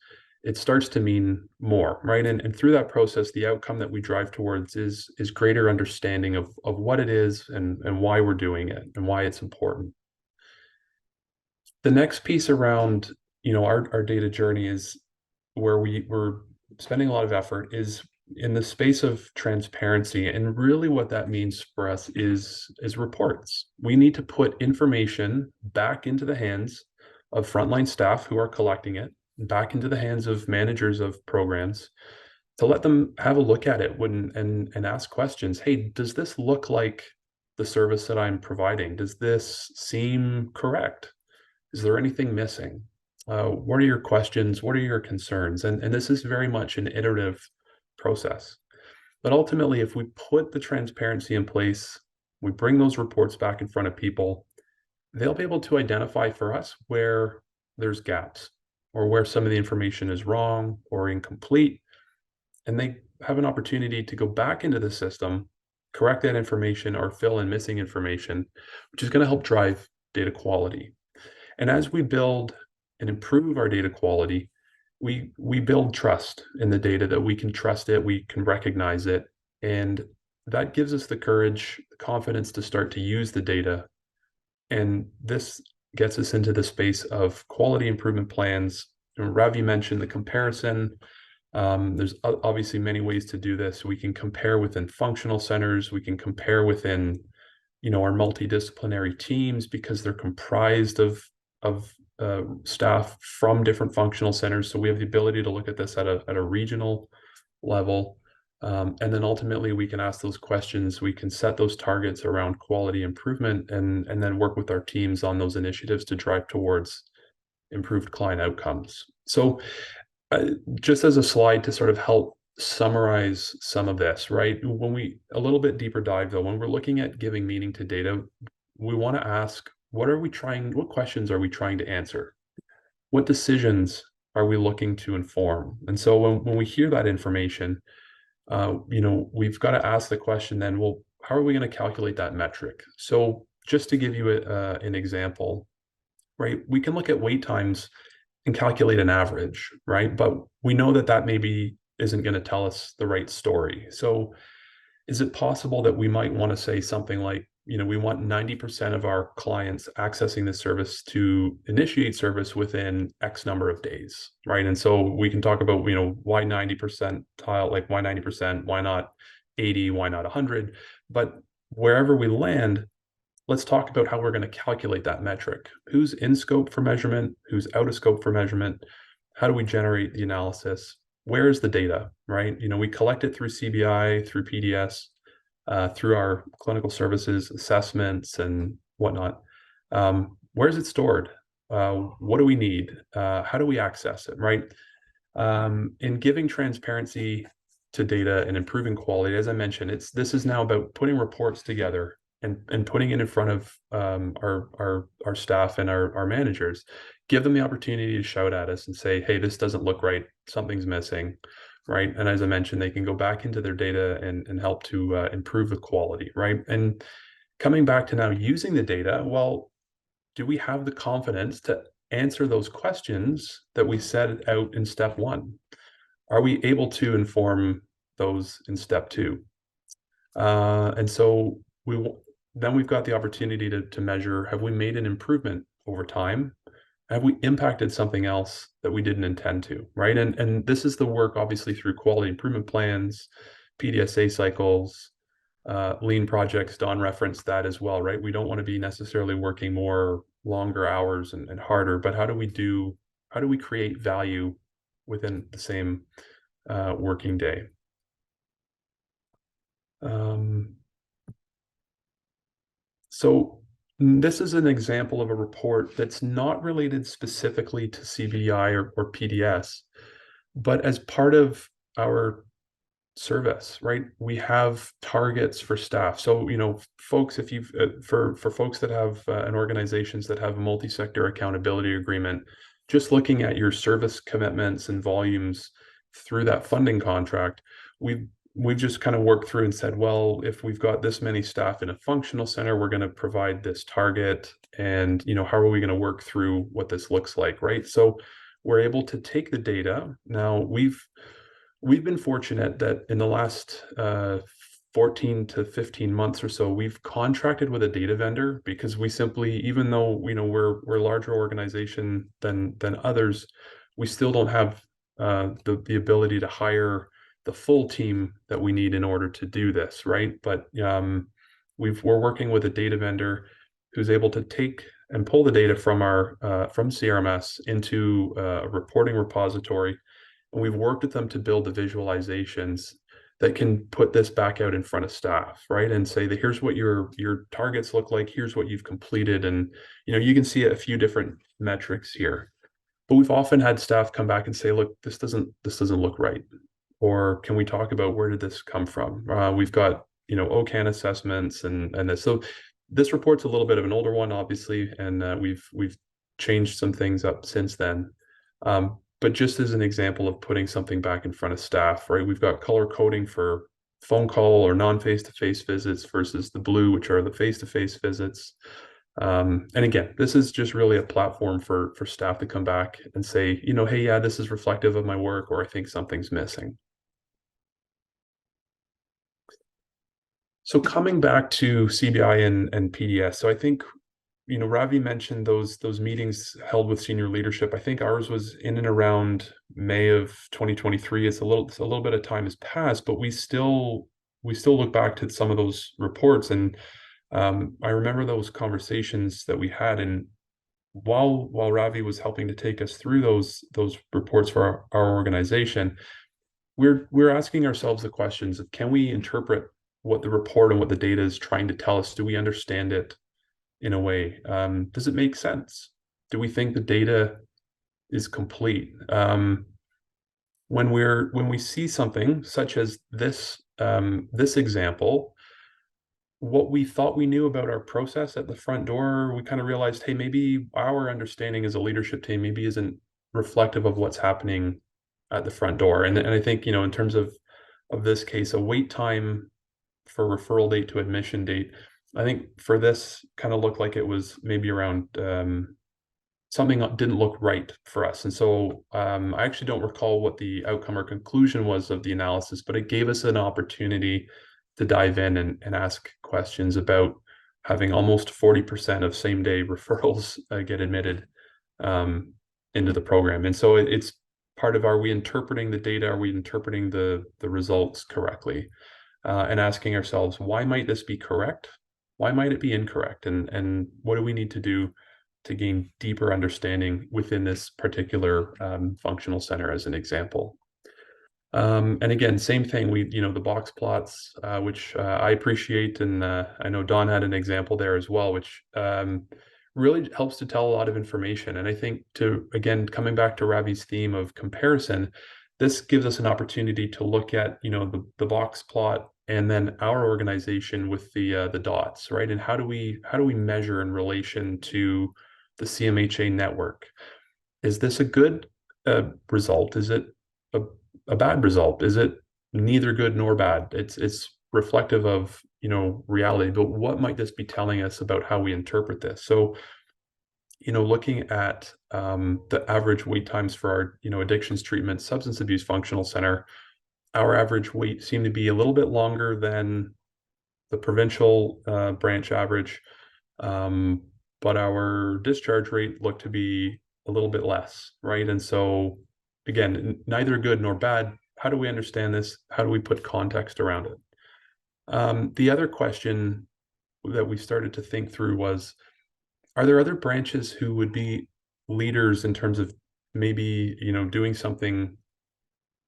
it starts to mean more, right? And through that process, the outcome that we drive towards is greater understanding of what it is and why we're doing it and why it's important. The next piece around our data journey is where we're spending a lot of effort is in the space of transparency. And really what that means for us is reports. We need to put information back into the hands of frontline staff who are collecting it, back into the hands of managers of programs, to let them have a look at it and ask questions. Hey, does this look like the service that I'm providing? Does this seem correct? Is there anything missing? What are your questions? What are your concerns? And this is very much an iterative process. But ultimately, if we put the transparency in place, we bring those reports back in front of people, they'll be able to identify for us where there's gaps or where some of the information is wrong or incomplete. And they have an opportunity to go back into the system, correct that information or fill in missing information, which is going to help drive data quality. And as we build and improve our data quality, we build trust in the data, that we can trust it, we can recognize it, and that gives us the courage, the confidence to start to use the data. And this gets us into the space of quality improvement plans. Ravi mentioned the comparison. There's obviously many ways to do this. We can compare within functional centers. We can compare within our multidisciplinary teams, because they're comprised of staff from different functional centers. So we have the ability to look at this at a regional level. And then ultimately we can ask those questions, we can set those targets around quality improvement, and then work with our teams on those initiatives to drive towards improved client outcomes. So just as a slide to sort of help summarize some of this, right? When we, a little bit deeper dive though, when we're looking at giving meaning to data, we want to ask, what questions are we trying to answer? What decisions are we looking to inform? And so when we hear that information, we've got to ask the question then, well, how are we going to calculate that metric? So just to give you an example, right? We can look at wait times and calculate an average, right? But we know that maybe isn't going to tell us the right story. So is it possible that we might want to say something like, we want 90% of our clients accessing this service to initiate service within X number of days, right? And so we can talk about, why 90% like why 90%, why not 80, why not 100? But wherever we land, let's talk about how we're going to calculate that metric. Who's in scope for measurement? Who's out of scope for measurement? How do we generate the analysis? Where is the data, right? We collect it through CBI, through PDS, through our clinical services assessments and whatnot. Where is it stored? What do we need? How do we access it, right? In giving transparency to data and improving quality, as I mentioned, this is now about putting reports together and putting it in front of our staff and our managers. Give them the opportunity to shout at us and say, hey, this doesn't look right, something's missing, right? And as I mentioned, they can go back into their data and help to improve the quality, right? And coming back to now using the data, well, do we have the confidence to answer those questions that we set out in step 1? Are we able to inform those in step 2? And so we've got the opportunity to measure, have we made an improvement over time? Have we impacted something else that we didn't intend to, right? And this is the work, obviously, through quality improvement plans, PDSA cycles, lean projects. Don referenced that as well, right? We don't want to be necessarily working longer hours and harder, but how do we create value within the same working day? So this is an example of a report that's not related specifically to CBI or PDS, but as part of our service, right? We have targets for staff. So, folks, if you've for folks that have and organizations that have a multi-sector accountability agreement, just looking at your service commitments and volumes through that funding contract, we've just kind of worked through and said, well, if we've got this many staff in a functional center, we're going to provide this target. And, how are we going to work through what this looks like, right? So we're able to take the data. Now, we've been fortunate that in the last 14 to 15 months or so, we've contracted with a data vendor because we simply, even though, we're a larger organization than others, we still don't have the ability to hire the full team that we need in order to do this, right? But we're working with a data vendor who's able to take and pull the data from from CRMS into a reporting repository, and we've worked with them to build the visualizations that can put this back out in front of staff, right? And say that here's what your targets look like, here's what you've completed, and you can see a few different metrics here. But we've often had staff come back and say, look, this doesn't look right. Or can we talk about where did this come from? We've got, OCAN assessments and this. So this report's a little bit of an older one, obviously, and we've changed some things up since then. But just as an example of putting something back in front of staff, right? We've got color coding for phone call or non-face-to-face visits versus the blue, which are the face-to-face visits. And again, this is just really a platform for staff to come back and say, hey, yeah, this is reflective of my work, or I think something's missing. So coming back to CBI and PDS, so I think, Ravi mentioned those meetings held with senior leadership. I think ours was in and around May of 2023. It's a little bit of time has passed, but we still look back to some of those reports, and I remember those conversations that we had, and while Ravi was helping to take us through those reports for our organization, we're asking ourselves the questions of, can we interpret what the report and what the data is trying to tell us? Do we understand it in a way? Does it make sense? Do we think the data is complete? When we see something such as this this example, what we thought we knew about our process at the front door, we kind of realized, hey, maybe our understanding as a leadership team maybe isn't reflective of what's happening at the front door. And I think, in terms of this case, a wait time for referral date to admission date, I think for this kind of looked like it was maybe around something didn't look right for us. And so I actually don't recall what the outcome or conclusion was of the analysis, but it gave us an opportunity to dive in and ask questions about having almost 40% of same day referrals get admitted into the program. And so it's part of, are we interpreting the data? Are we interpreting the results correctly? And asking ourselves, why might this be correct? Why might it be incorrect? And what do we need to do to gain deeper understanding within this particular functional center, as an example? And again, same thing, the box plots, which I appreciate. And I know Don had an example there as well, which really helps to tell a lot of information. And I think, again, coming back to Ravi's theme of comparison, this gives us an opportunity to look at, the box plot and then our organization with the dots, right? And how do we measure in relation to the CMHA network? Is this a good result? Is it a bad result? Is it neither good nor bad? It's reflective of, reality, but what might this be telling us about how we interpret this? So, looking at the average wait times for our, addictions treatment, substance abuse functional center, our average wait seemed to be a little bit longer than the provincial branch average, but our discharge rate looked to be a little bit less, right? And so, again, neither good nor bad. How do we understand this? How do we put context around it? The other question that we started to think through was, are there other branches who would be leaders in terms of maybe, doing something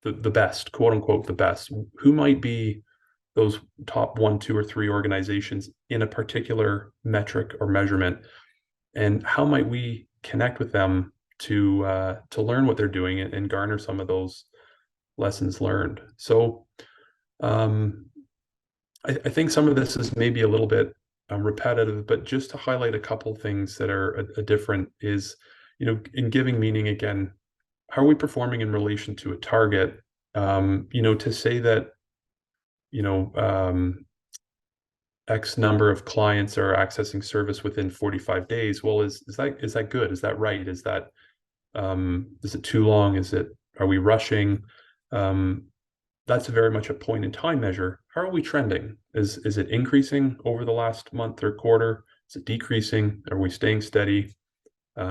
the best, quote unquote, the best? Who might be those top 1, 2, or 3 organizations in a particular metric or measurement? And how might we connect with them to learn what they're doing and garner some of those lessons learned? So I think some of this is maybe a little bit repetitive, but just to highlight a couple things that are a different is, in giving meaning, again, how are we performing in relation to a target? To say that, X number of clients are accessing service within 45 days. Well, is that good? Is that right? Is it too long? Are we rushing? That's very much a point in time measure. How are we trending? Is it increasing over the last month or quarter? Is it decreasing? Are we staying steady?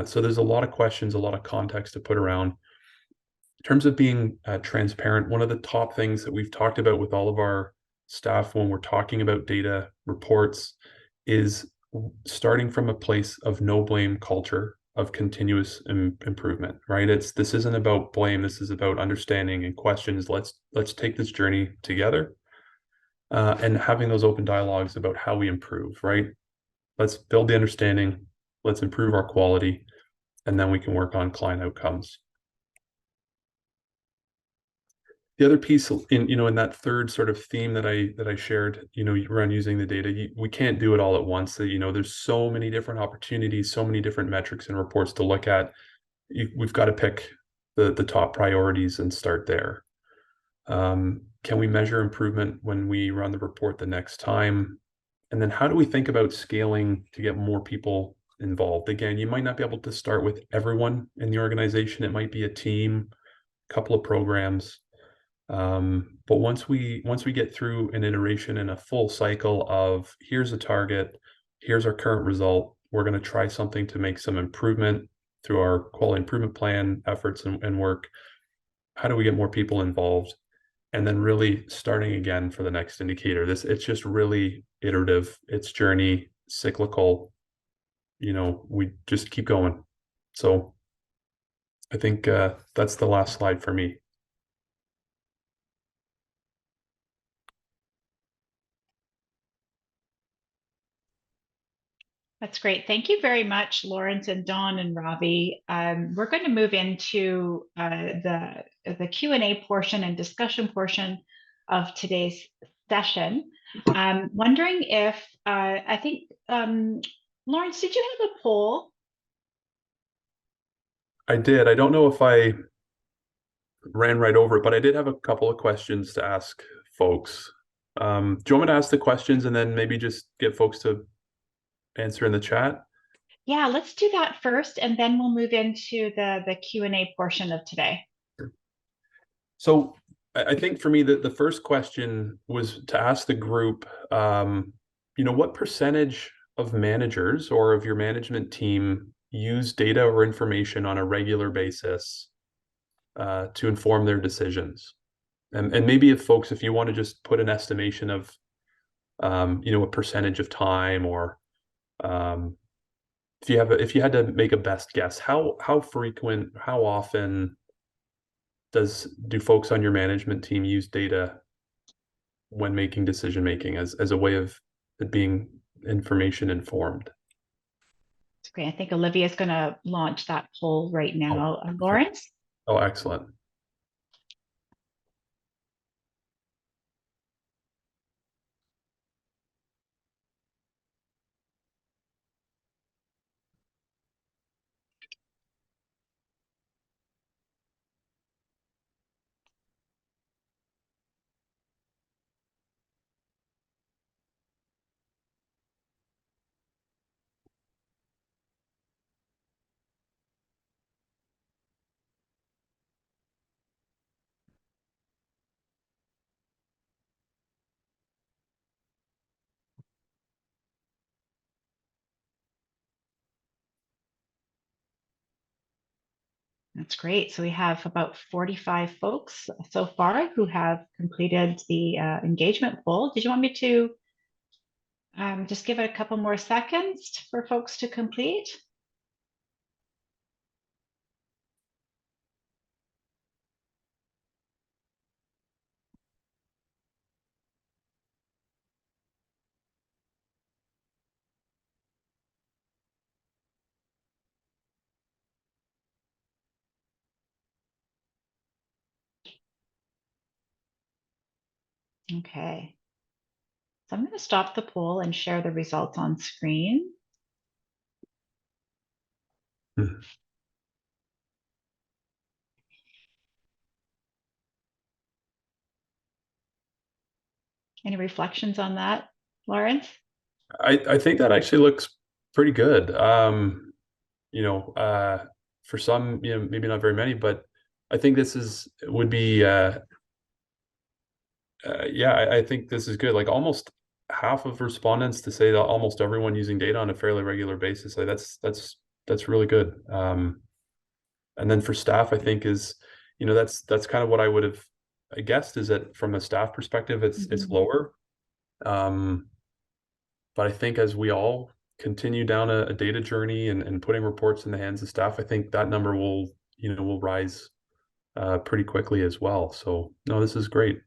So there's a lot of questions, a lot of context to put around. In terms of being transparent, one of the top things that we've talked about with all of our staff when we're talking about data reports is starting from a place of no blame culture of continuous improvement, right? This isn't about blame. This is about understanding and questions. Let's take this journey together, and having those open dialogues about how we improve, right? Let's build the understanding. Let's improve our quality, and then we can work on client outcomes. The other piece in that third sort of theme that I shared, around using the data, we can't do it all at once. So, there's so many different opportunities, so many different metrics and reports to look at. We've got to pick the top priorities and start there. Can we measure improvement when we run the report the next time? And then how do we think about scaling to get more people involved? Again, you might not be able to start with everyone in the organization. It might be a team, a couple of programs. But once we get through an iteration and a full cycle of, here's a target, here's our current result, we're going to try something to make some improvement through our quality improvement plan efforts and work. How do we get more people involved? And then really starting again for the next indicator. It's just really iterative. It's journey, cyclical. we just keep going. So I think that's the last slide for me. That's great. Thank you very much, Lawrence and Dawn and Robbie. We're going to move into the Q&A portion and discussion portion of today's session. I'm wondering if, I think, Lawrence, did you have a poll? I did. I don't know if I ran right over it, but I did have a couple of questions to ask folks. Do you want me to ask the questions and then maybe just get folks to answer in the chat? Yeah, let's do that first, and then we'll move into the Q&A portion of today. So I think for me, the first question was to ask the group, what percentage of managers or of your management team use data or information on a regular basis to inform their decisions? And maybe if you want to just put an estimation of, a percentage of time, or if you had to make a best guess, how frequent, how often do folks on your management team use data when making decision making as a way of it being information informed? That's great. I think Olivia is going to launch that poll right now. Lawrence? Oh, excellent. That's great. So we have about 45 folks so far who have completed the engagement poll. Did you want me to just give it a couple more seconds for folks to complete? Okay. So I'm going to stop the poll and share the results on screen. Any reflections on that, Lawrence? I think that actually looks pretty good. For some, maybe not very many, but I think this would be I think this is good. Like almost half of respondents to say that almost everyone using data on a fairly regular basis. Like that's really good. And then for staff, I think that's kind of what I would have guessed, is that from a staff perspective, it's lower. But I think as we all continue down a data journey and putting reports in the hands of staff, I think that number will rise pretty quickly as well. So no, this is great.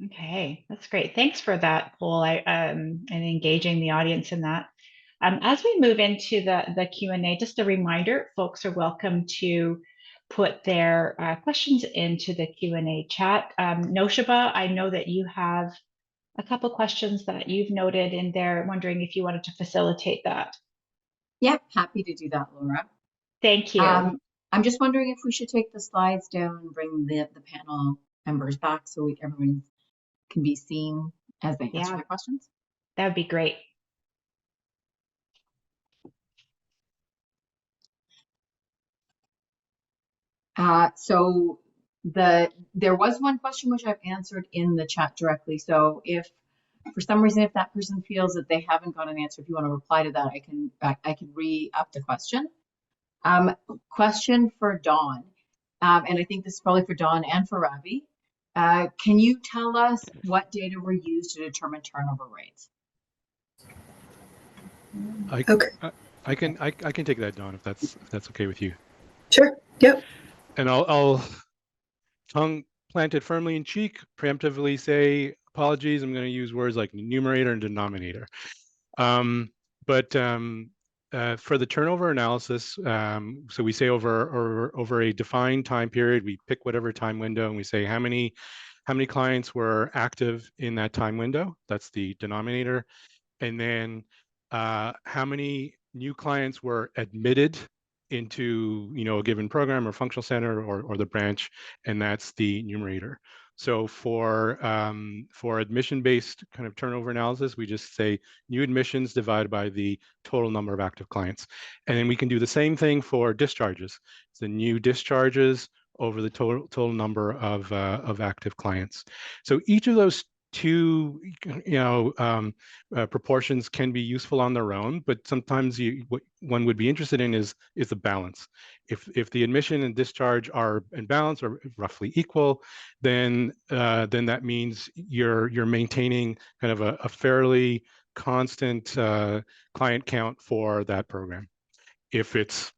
Okay, that's great. Thanks for that poll and engaging the audience in that. As we move into the Q&A, just a reminder, folks are welcome to put their questions into the Q&A chat. Noshaba, I know that you have a couple questions that you've noted in there, wondering if you wanted to facilitate that. Yep, happy to do that, Laura. Thank you. I'm just wondering if we should take the slides down and bring the panel members back so everyone can be seen as they answer the questions. That would be great. So there was one question which I've answered in the chat directly. So if for some reason, if that person feels that they haven't got an answer, if you want to reply to that, I can re-up the question. Question for Dawn, and I think this is probably for Dawn and for Ravi. Can you tell us what data were used to determine turnover rates? I can take that, Dawn, if that's okay with you. Sure. Yep. And I'll tongue planted firmly in cheek, preemptively say apologies. I'm going to use words like numerator and denominator. But for the turnover analysis, so we say over a defined time period, we pick whatever time window and we say how many clients were active in that time window. That's the denominator. And then how many new clients were admitted into a given program or functional center or the branch, and that's the numerator. So for admission-based kind of turnover analysis, we just say new admissions divided by the total number of active clients. And then we can do the same thing for discharges. It's the new discharges over the total number of active clients. So each of those two proportions can be useful on their own, but sometimes what one would be interested in is the balance. If the admission and discharge are in balance or roughly equal, then that means you're maintaining kind of a fairly constant client count for that program. If it's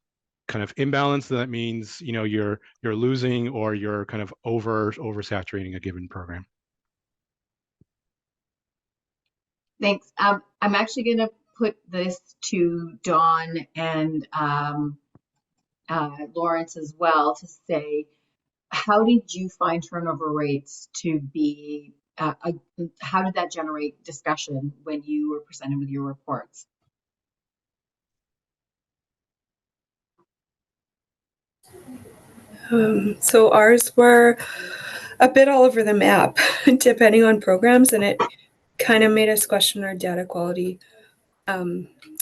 kind of imbalanced, then that means you're losing or you're kind of oversaturating a given program. Thanks. I'm actually going to put this to Dawn and Lawrence as well to say, how did you find turnover rates to be, how did that generate discussion when you were presented with your reports? So ours were a bit all over the map, depending on programs, and it kind of made us question our data quality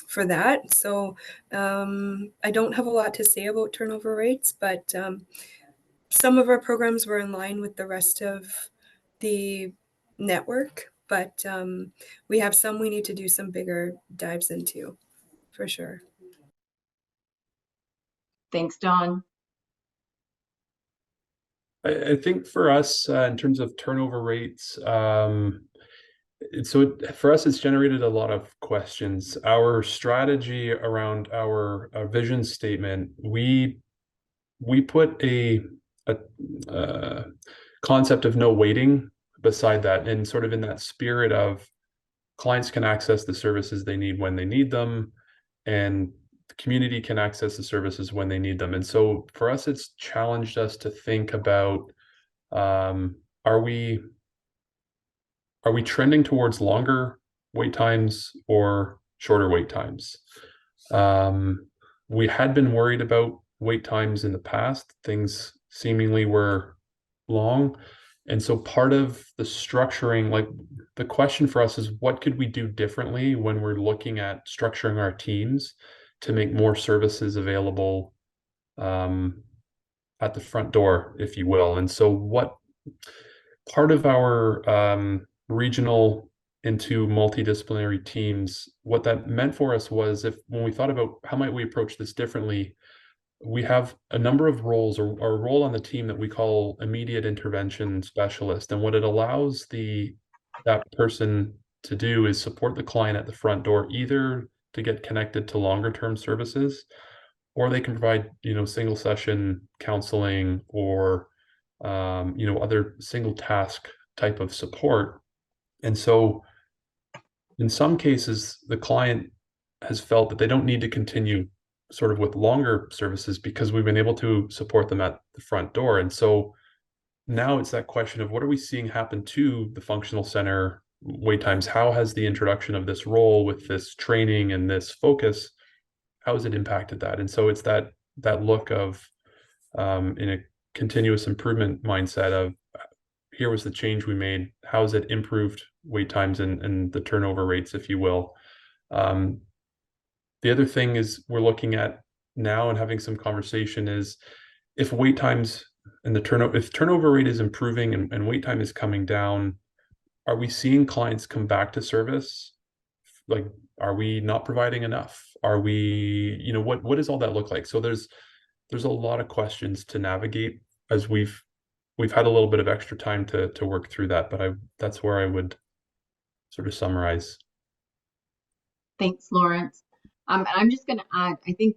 for that. So I don't have a lot to say about turnover rates, but some of our programs were in line with the rest of the network, but we have some we need to do some bigger dives into, for sure. Thanks, Dawn. I think for us, in terms of turnover rates, for us, it's generated a lot of questions. Our strategy around our vision statement, we put a concept of no waiting beside that, and sort of in that spirit of clients can access the services they need when they need them, and the community can access the services when they need them. And so for us, it's challenged us to think about, are we trending towards longer wait times or shorter wait times? We had been worried about wait times in the past. Things seemingly were long. And so part of the structuring, like the question for us is, what could we do differently when we're looking at structuring our teams to make more services available at the front door, if you will? And so what part of our regional into multidisciplinary teams, what that meant for us was, when we thought about how might we approach this differently, we have a number of roles, or a role on the team that we call immediate intervention specialist. And what it allows that person to do is support the client at the front door, either to get connected to longer term services, or they can provide, single session counseling or, other single task type of support. And so in some cases, the client has felt that they don't need to continue sort of with longer services because we've been able to support them at the front door. And so now it's that question of, what are we seeing happen to the functional center wait times? How has the introduction of this role with this training and this focus, how has it impacted that? And so it's that look of, in a continuous improvement mindset of, here was the change we made, how has it improved wait times and the turnover rates, if you will. The other thing is we're looking at now and having some conversation is, if wait times and if turnover rate is improving and wait time is coming down, are we seeing clients come back to service? Like, are we not providing enough? Are we, what does all that look like? So there's a lot of questions to navigate as we've had a little bit of extra time to work through that, but that's where I would sort of summarize. Thanks, Lawrence. And I'm just going to add, I think,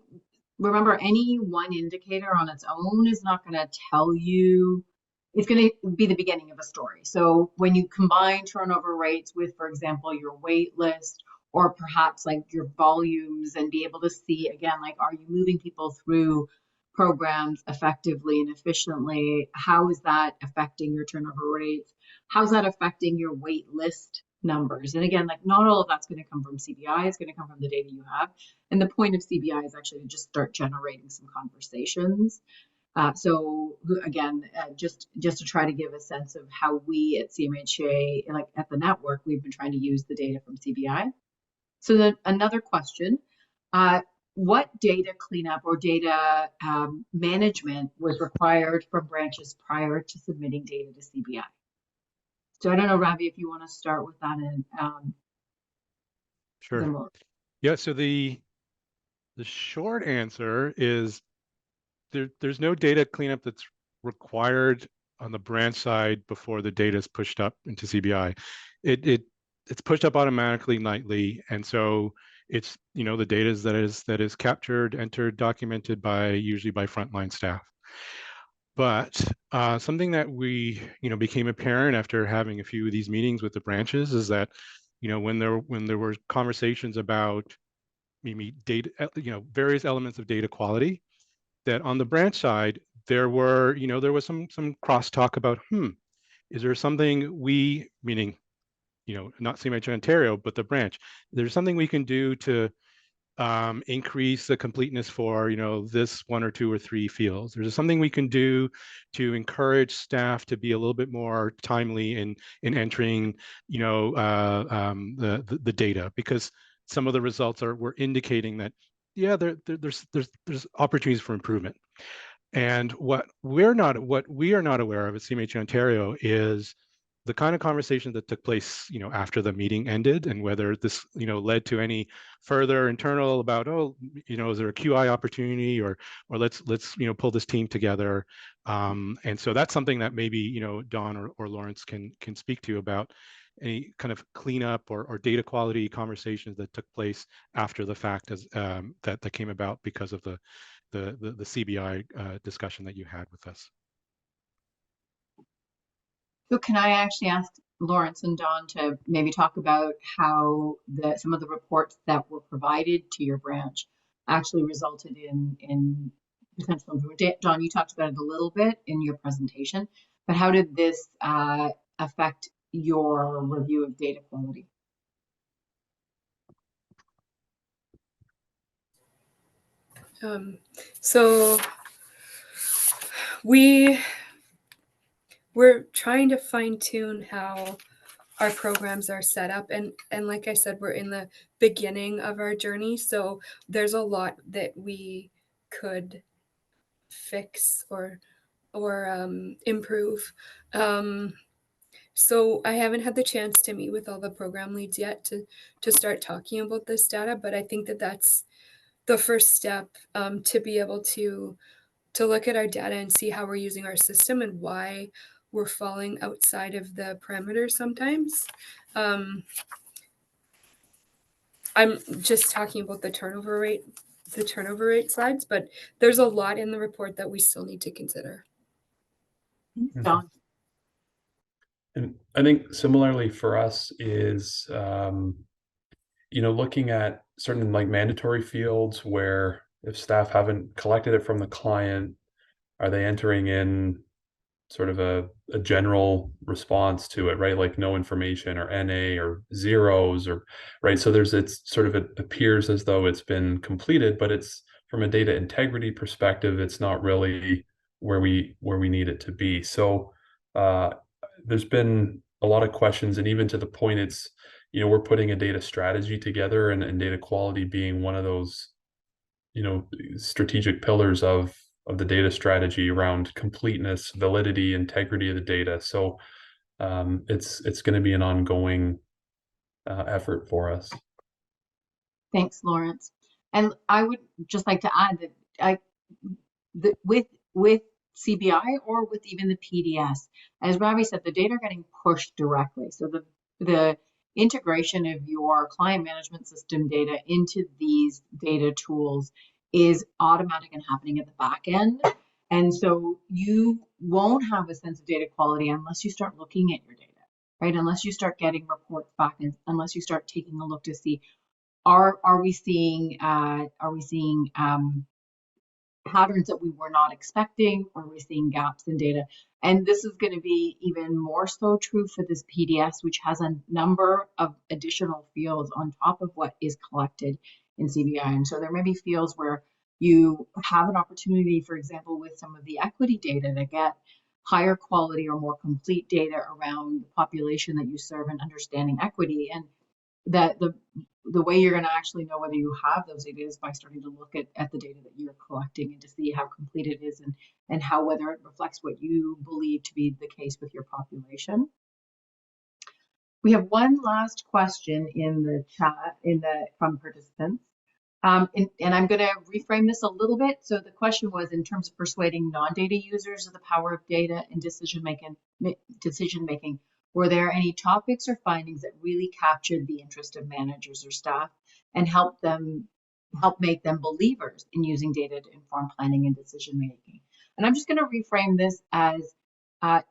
remember, any one indicator on its own is not going to tell you, it's going to be the beginning of a story. So when you combine turnover rates with, for example, your wait list, or perhaps like your volumes, and be able to see again, like, are you moving people through programs effectively and efficiently? How is that affecting your turnover rates? How's that affecting your wait list numbers? And again, like, not all of that's going to come from CBI, it's going to come from the data you have. And the point of CBI is actually to just start generating some conversations. So again, just to try to give a sense of how we at CMHA, like at the network, we've been trying to use the data from CBI. So then another question, what data cleanup or data management was required from branches prior to submitting data to CBI? So I don't know, Ravi, if you want to start with that, and Sure. then we'll... Yeah. So the short answer is there's no data cleanup that's required on the branch side before the data is pushed up into CBI. It's pushed up automatically nightly, and so it's, you know, the data that is captured, entered, documented usually by frontline staff. But something that we, you know, became apparent after having a few of these meetings with the branches is that, you know, when there were conversations about maybe data, you know, various elements of data quality, that on the branch side there was some crosstalk about, is there something we, meaning, you know, not CMHA Ontario, but the branch, there's something we can do to increase the completeness for, you know, this 1 or 2 or 3 fields. There's something we can do to encourage staff to be a little bit more timely in entering, you know, the data, because some of the results were indicating that, yeah, there's opportunities for improvement. And what we are not aware of at CMHA Ontario is the kind of conversation that took place, you know, after the meeting ended, and whether this, you know, led to any further internal about, oh, you know, is there a QI opportunity, or let's you know, pull this team together. And so that's something that maybe, you know, Don or Lawrence can speak to about any kind of cleanup or data quality conversations that took place after the fact, as that came about because of the CBI discussion that you had with us. So can I actually ask Lawrence and Don to maybe talk about how some of the reports that were provided to your branch actually resulted in potential improvement? Don, you talked about it a little bit in your presentation, but how did this affect your review of data quality? So we're trying to fine tune how our programs are set up, and like I said, we're in the beginning of our journey, so there's a lot that we could fix or improve. So I haven't had the chance to meet with all the program leads yet to start talking about this data, but I think that that's the first step, to be able to look at our data and see how we're using our system and why we're falling outside of the parameters sometimes. I'm just talking about the turnover rate slides, but there's a lot in the report that we still need to consider. Don? And I think similarly for us is, you know, looking at certain like mandatory fields where if staff haven't collected it from the client, are they entering in sort of a general response to it, right? Like no information, or NA, or zeros, or right. So it's sort of, it appears as though it's been completed, but it's from a data integrity perspective, it's not really where we need it to be. So there's been a lot of questions, and even to the point, it's, you know, we're putting a data strategy together, and data quality being one of those, you know, strategic pillars of the data strategy around completeness, validity, integrity of the data. So it's going to be an ongoing effort for us. Thanks, Lawrence. And I would just like to add that with CBI or with even the PDS, as Ravi said, the data are getting pushed directly. So the integration of your client management system data into these data tools is automatic and happening at the back end. And so you won't have a sense of data quality unless you start looking at your data, right? Unless you start getting reports back, and unless you start taking a look to see, are we seeing patterns that we were not expecting, or we're seeing gaps in data. And this is going to be even more so true for this PDS, which has a number of additional fields on top of what is collected in CBI. And so there may be fields where you have an opportunity, for example, with some of the equity data, to get higher quality or more complete data around the population that you serve and understanding equity. And that the way you're going to actually know whether you have those data is by starting to look at the data that you're collecting and to see how complete it is, and how, whether it reflects what you believe to be the case with your population. We have one last question in the chat from participants. And I'm going to reframe this a little bit. So the question was, in terms of persuading non-data users of the power of data in decision making, were there any topics or findings that really captured the interest of managers or staff and help make them believers in using data to inform planning and decision making? And I'm just going to reframe this as, I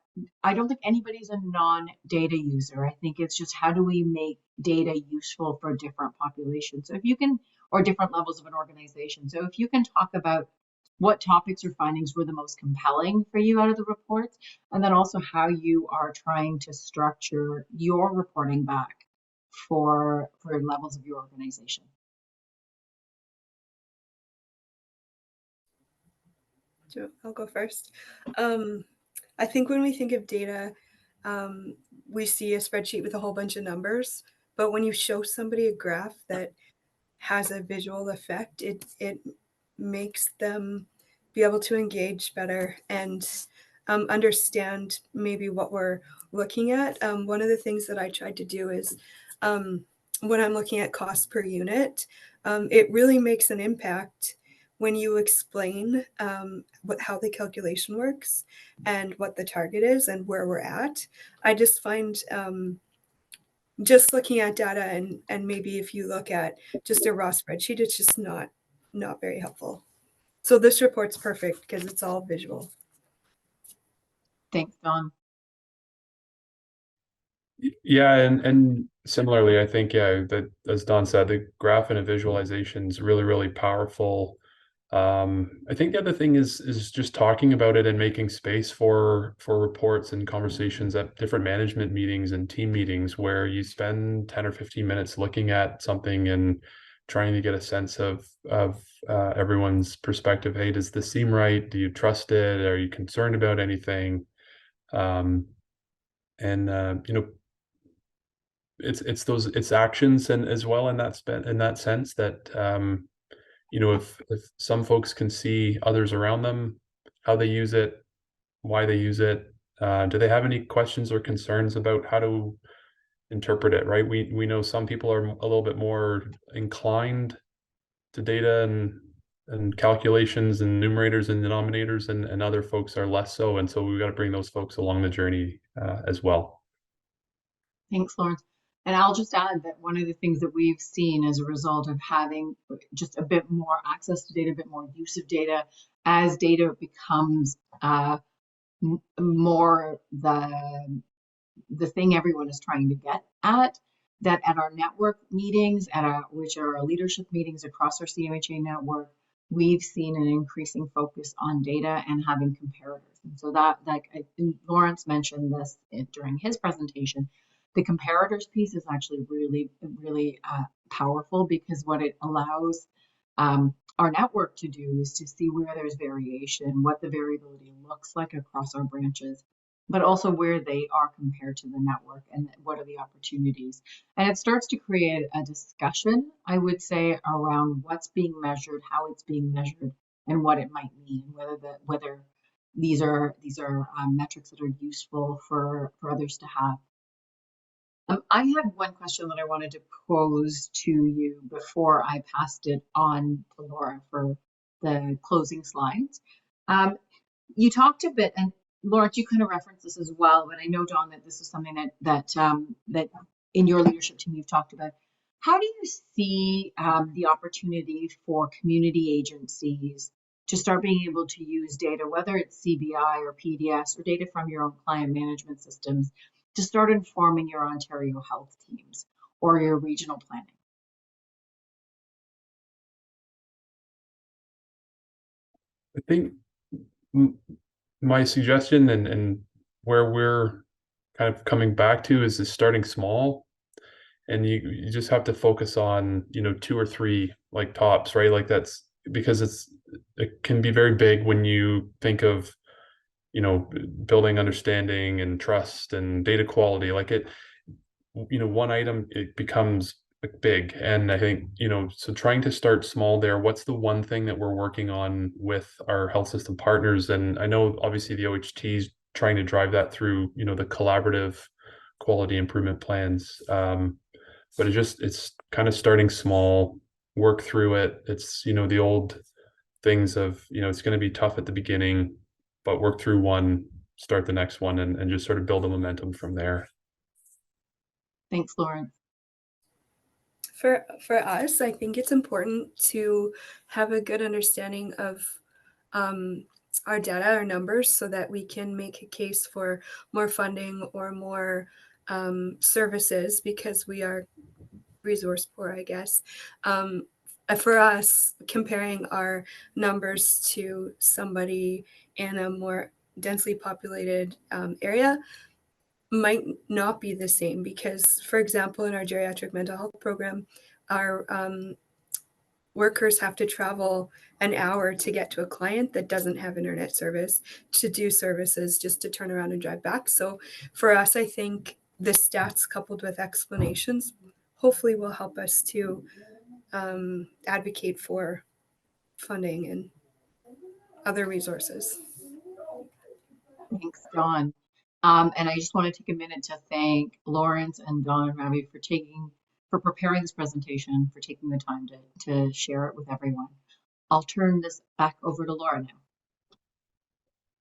don't think anybody's a non-data user. I think it's just, how do we make data useful for different populations? So if you can, or different levels of an organization. So if you can talk about what topics or findings were the most compelling for you out of the reports, and then also how you are trying to structure your reporting back for levels of your organization. I'll go first. I think when we think of data, we see a spreadsheet with a whole bunch of numbers, but when you show somebody a graph that has a visual effect, it makes them be able to engage better and understand maybe what we're looking at. One of the things that I tried to do is, when I'm looking at cost per unit, it really makes an impact when you explain how the calculation works and what the target is and where we're at. I just find just looking at data and maybe if you look at just a raw spreadsheet, it's just not very helpful. So this report's perfect because it's all visual. Thanks, Dawn. Yeah, and similarly, I think, yeah, that, as Don said, the graph and a visualization is really, really powerful. I think the other thing is just talking about it and making space for reports and conversations at different management meetings and team meetings, where you spend 10 or 15 minutes looking at something and trying to get a sense of everyone's perspective. Hey, does this seem right? Do you trust it? Are you concerned about anything? It's actions, and as well in that sense that if some folks can see others around them, how they use it, why they use it, do they have any questions or concerns about how to interpret it, right? We know some people are a little bit more inclined to data and calculations and numerators and denominators, and other folks are less so, and so we've got to bring those folks along the journey as well. Thanks, Lawrence. And I'll just add that one of the things that we've seen as a result of having just a bit more access to data, a bit more use of data, as data becomes more the thing everyone is trying to get at, that at our network meetings, which are our leadership meetings across our CMHA network, we've seen an increasing focus on data and having comparators. And so that, like I think Lawrence mentioned this during his presentation, the comparators piece is actually really, really powerful, because what it allows our network to do is to see where there's variation, what the variability looks like across our branches, but also where they are compared to the network and what are the opportunities. And it starts to create a discussion, I would say, around what's being measured, how it's being measured, and what it might mean, whether these are metrics that are useful for others to have. I had one question that I wanted to pose to you before I passed it on to Laura for the closing slides. You talked a bit, and Lawrence, you kind of referenced this as well, but I know, Dawn, that this is something that in your leadership team you've talked about. How do you see the opportunity for community agencies to start being able to use data, whether it's CBI or PDS or data from your own client management systems, to start informing your Ontario health teams or your regional planning? I think my suggestion and where we're kind of coming back to is starting small, and you just have to focus on, you know, 2 or 3 like tops, right? Like that's because it can be very big when you think of, you know, building understanding and trust and data quality. Like it, you know, one item, it becomes like big. And I think, you know, so trying to start small there, what's the one thing that we're working on with our health system partners? And I know obviously the OHT is trying to drive that through, you know, the collaborative quality improvement plans. But it's kind of starting small, work through it. It's, you know, the old things of, you know, it's going to be tough at the beginning, but work through one, start the next one, and just sort of build a momentum from there. Thanks, Lawrence. For us, I think it's important to have a good understanding of our data, our numbers, so that we can make a case for more funding or more services, because we are resource poor, I guess. For us, comparing our numbers to somebody in a more densely populated area might not be the same, because, for example, in our geriatric mental health program, our workers have to travel an hour to get to a client that doesn't have internet service, to do services, just to turn around and drive back. So for us, I think the stats coupled with explanations hopefully will help us to advocate for funding and other resources. Thanks, Dawn. And I just want to take a minute to thank Lawrence and Dawn and Ravi for preparing this presentation, for taking the time to share it with everyone. I'll turn this back over to Laura now.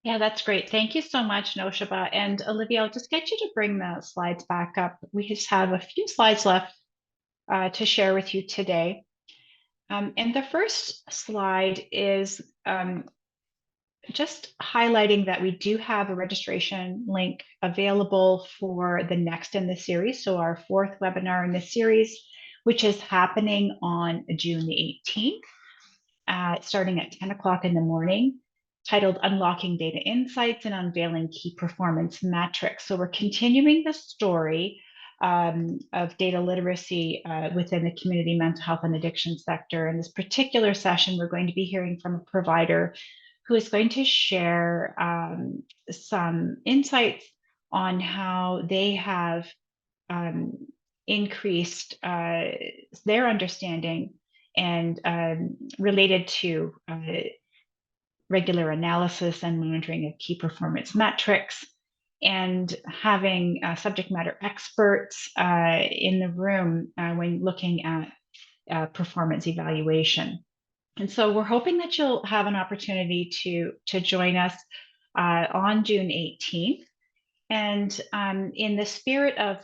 Yeah, that's great. Thank you so much, Noshaba. And Olivia, I'll just get you to bring the slides back up. We just have a few slides left to share with you today. And the first slide is just highlighting that we do have a registration link available for the next in the series. So our 4th webinar in this series, which is happening on June the 18th, starting at 10 o'clock in the morning, titled Unlocking Data Insights and Unveiling Key Performance Metrics. So we're continuing the story of data literacy within the community mental health and addiction sector. In this particular session, we're going to be hearing from a provider who is going to share some insights on how they have increased their understanding and related to regular analysis and monitoring of key performance metrics, and having subject matter experts in the room when looking at performance evaluation. And so we're hoping that you'll have an opportunity to join us on June 18th. And in the spirit of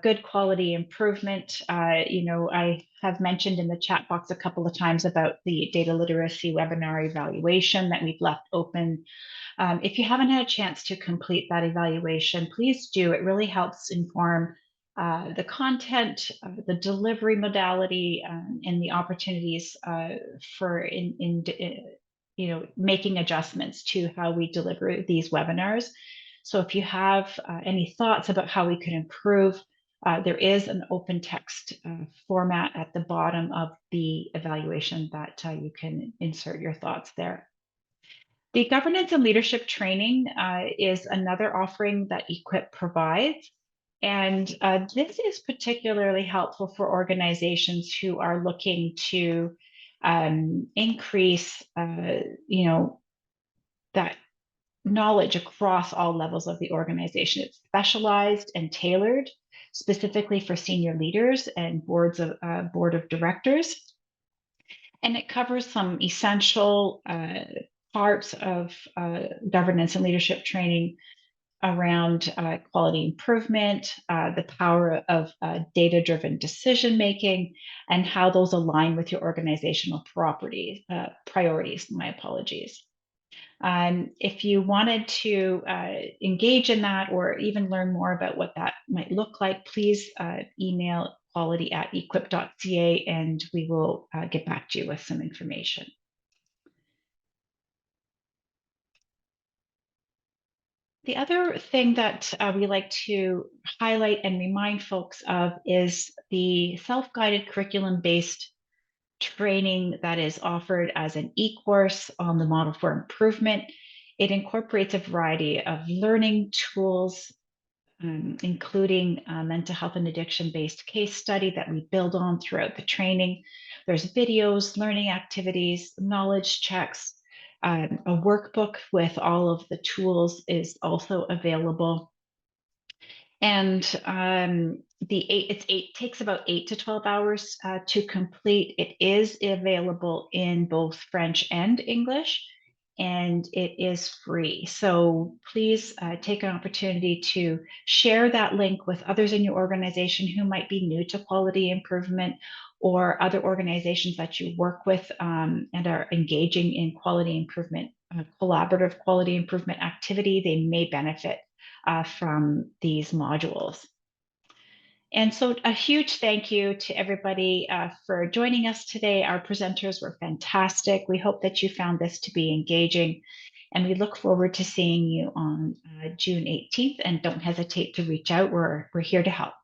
good quality improvement, you know, I have mentioned in the chat box a couple of times about the data literacy webinar evaluation that we've left open. If you haven't had a chance to complete that evaluation, please do. It really helps inform the content, the delivery modality, and the opportunities for you know, making adjustments to how we deliver these webinars. So if you have any thoughts about how we could improve, there is an open text format at the bottom of the evaluation that you can insert your thoughts there. The governance and leadership training is another offering that E-QIP provides. And this is particularly helpful for organizations who are looking to increase, you know, that knowledge across all levels of the organization. It's specialized and tailored specifically for senior leaders and board of directors. And it covers some essential parts of governance and leadership training around quality improvement, the power of data-driven decision-making, and how those align with your organizational priorities, my apologies. If you wanted to engage in that or even learn more about what that might look like, please email quality@equip.ca and we will get back to you with some information. The other thing that we like to highlight and remind folks of is the self-guided curriculum-based training that is offered as an e-course on the model for improvement. It incorporates a variety of learning tools, including a mental health and addiction-based case study that we build on throughout the training. There's videos, learning activities, knowledge checks, a workbook with all of the tools is also available. And it takes about 8 to 12 hours to complete. It is available in both French and English, and it is free. So please take an opportunity to share that link with others in your organization who might be new to quality improvement, or other organizations that you work with and are engaging in quality improvement, collaborative quality improvement activity. They may benefit from these modules. And so a huge thank you to everybody for joining us today. Our presenters were fantastic. We hope that you found this to be engaging, and we look forward to seeing you on June 18th. And don't hesitate to reach out. We're here to help.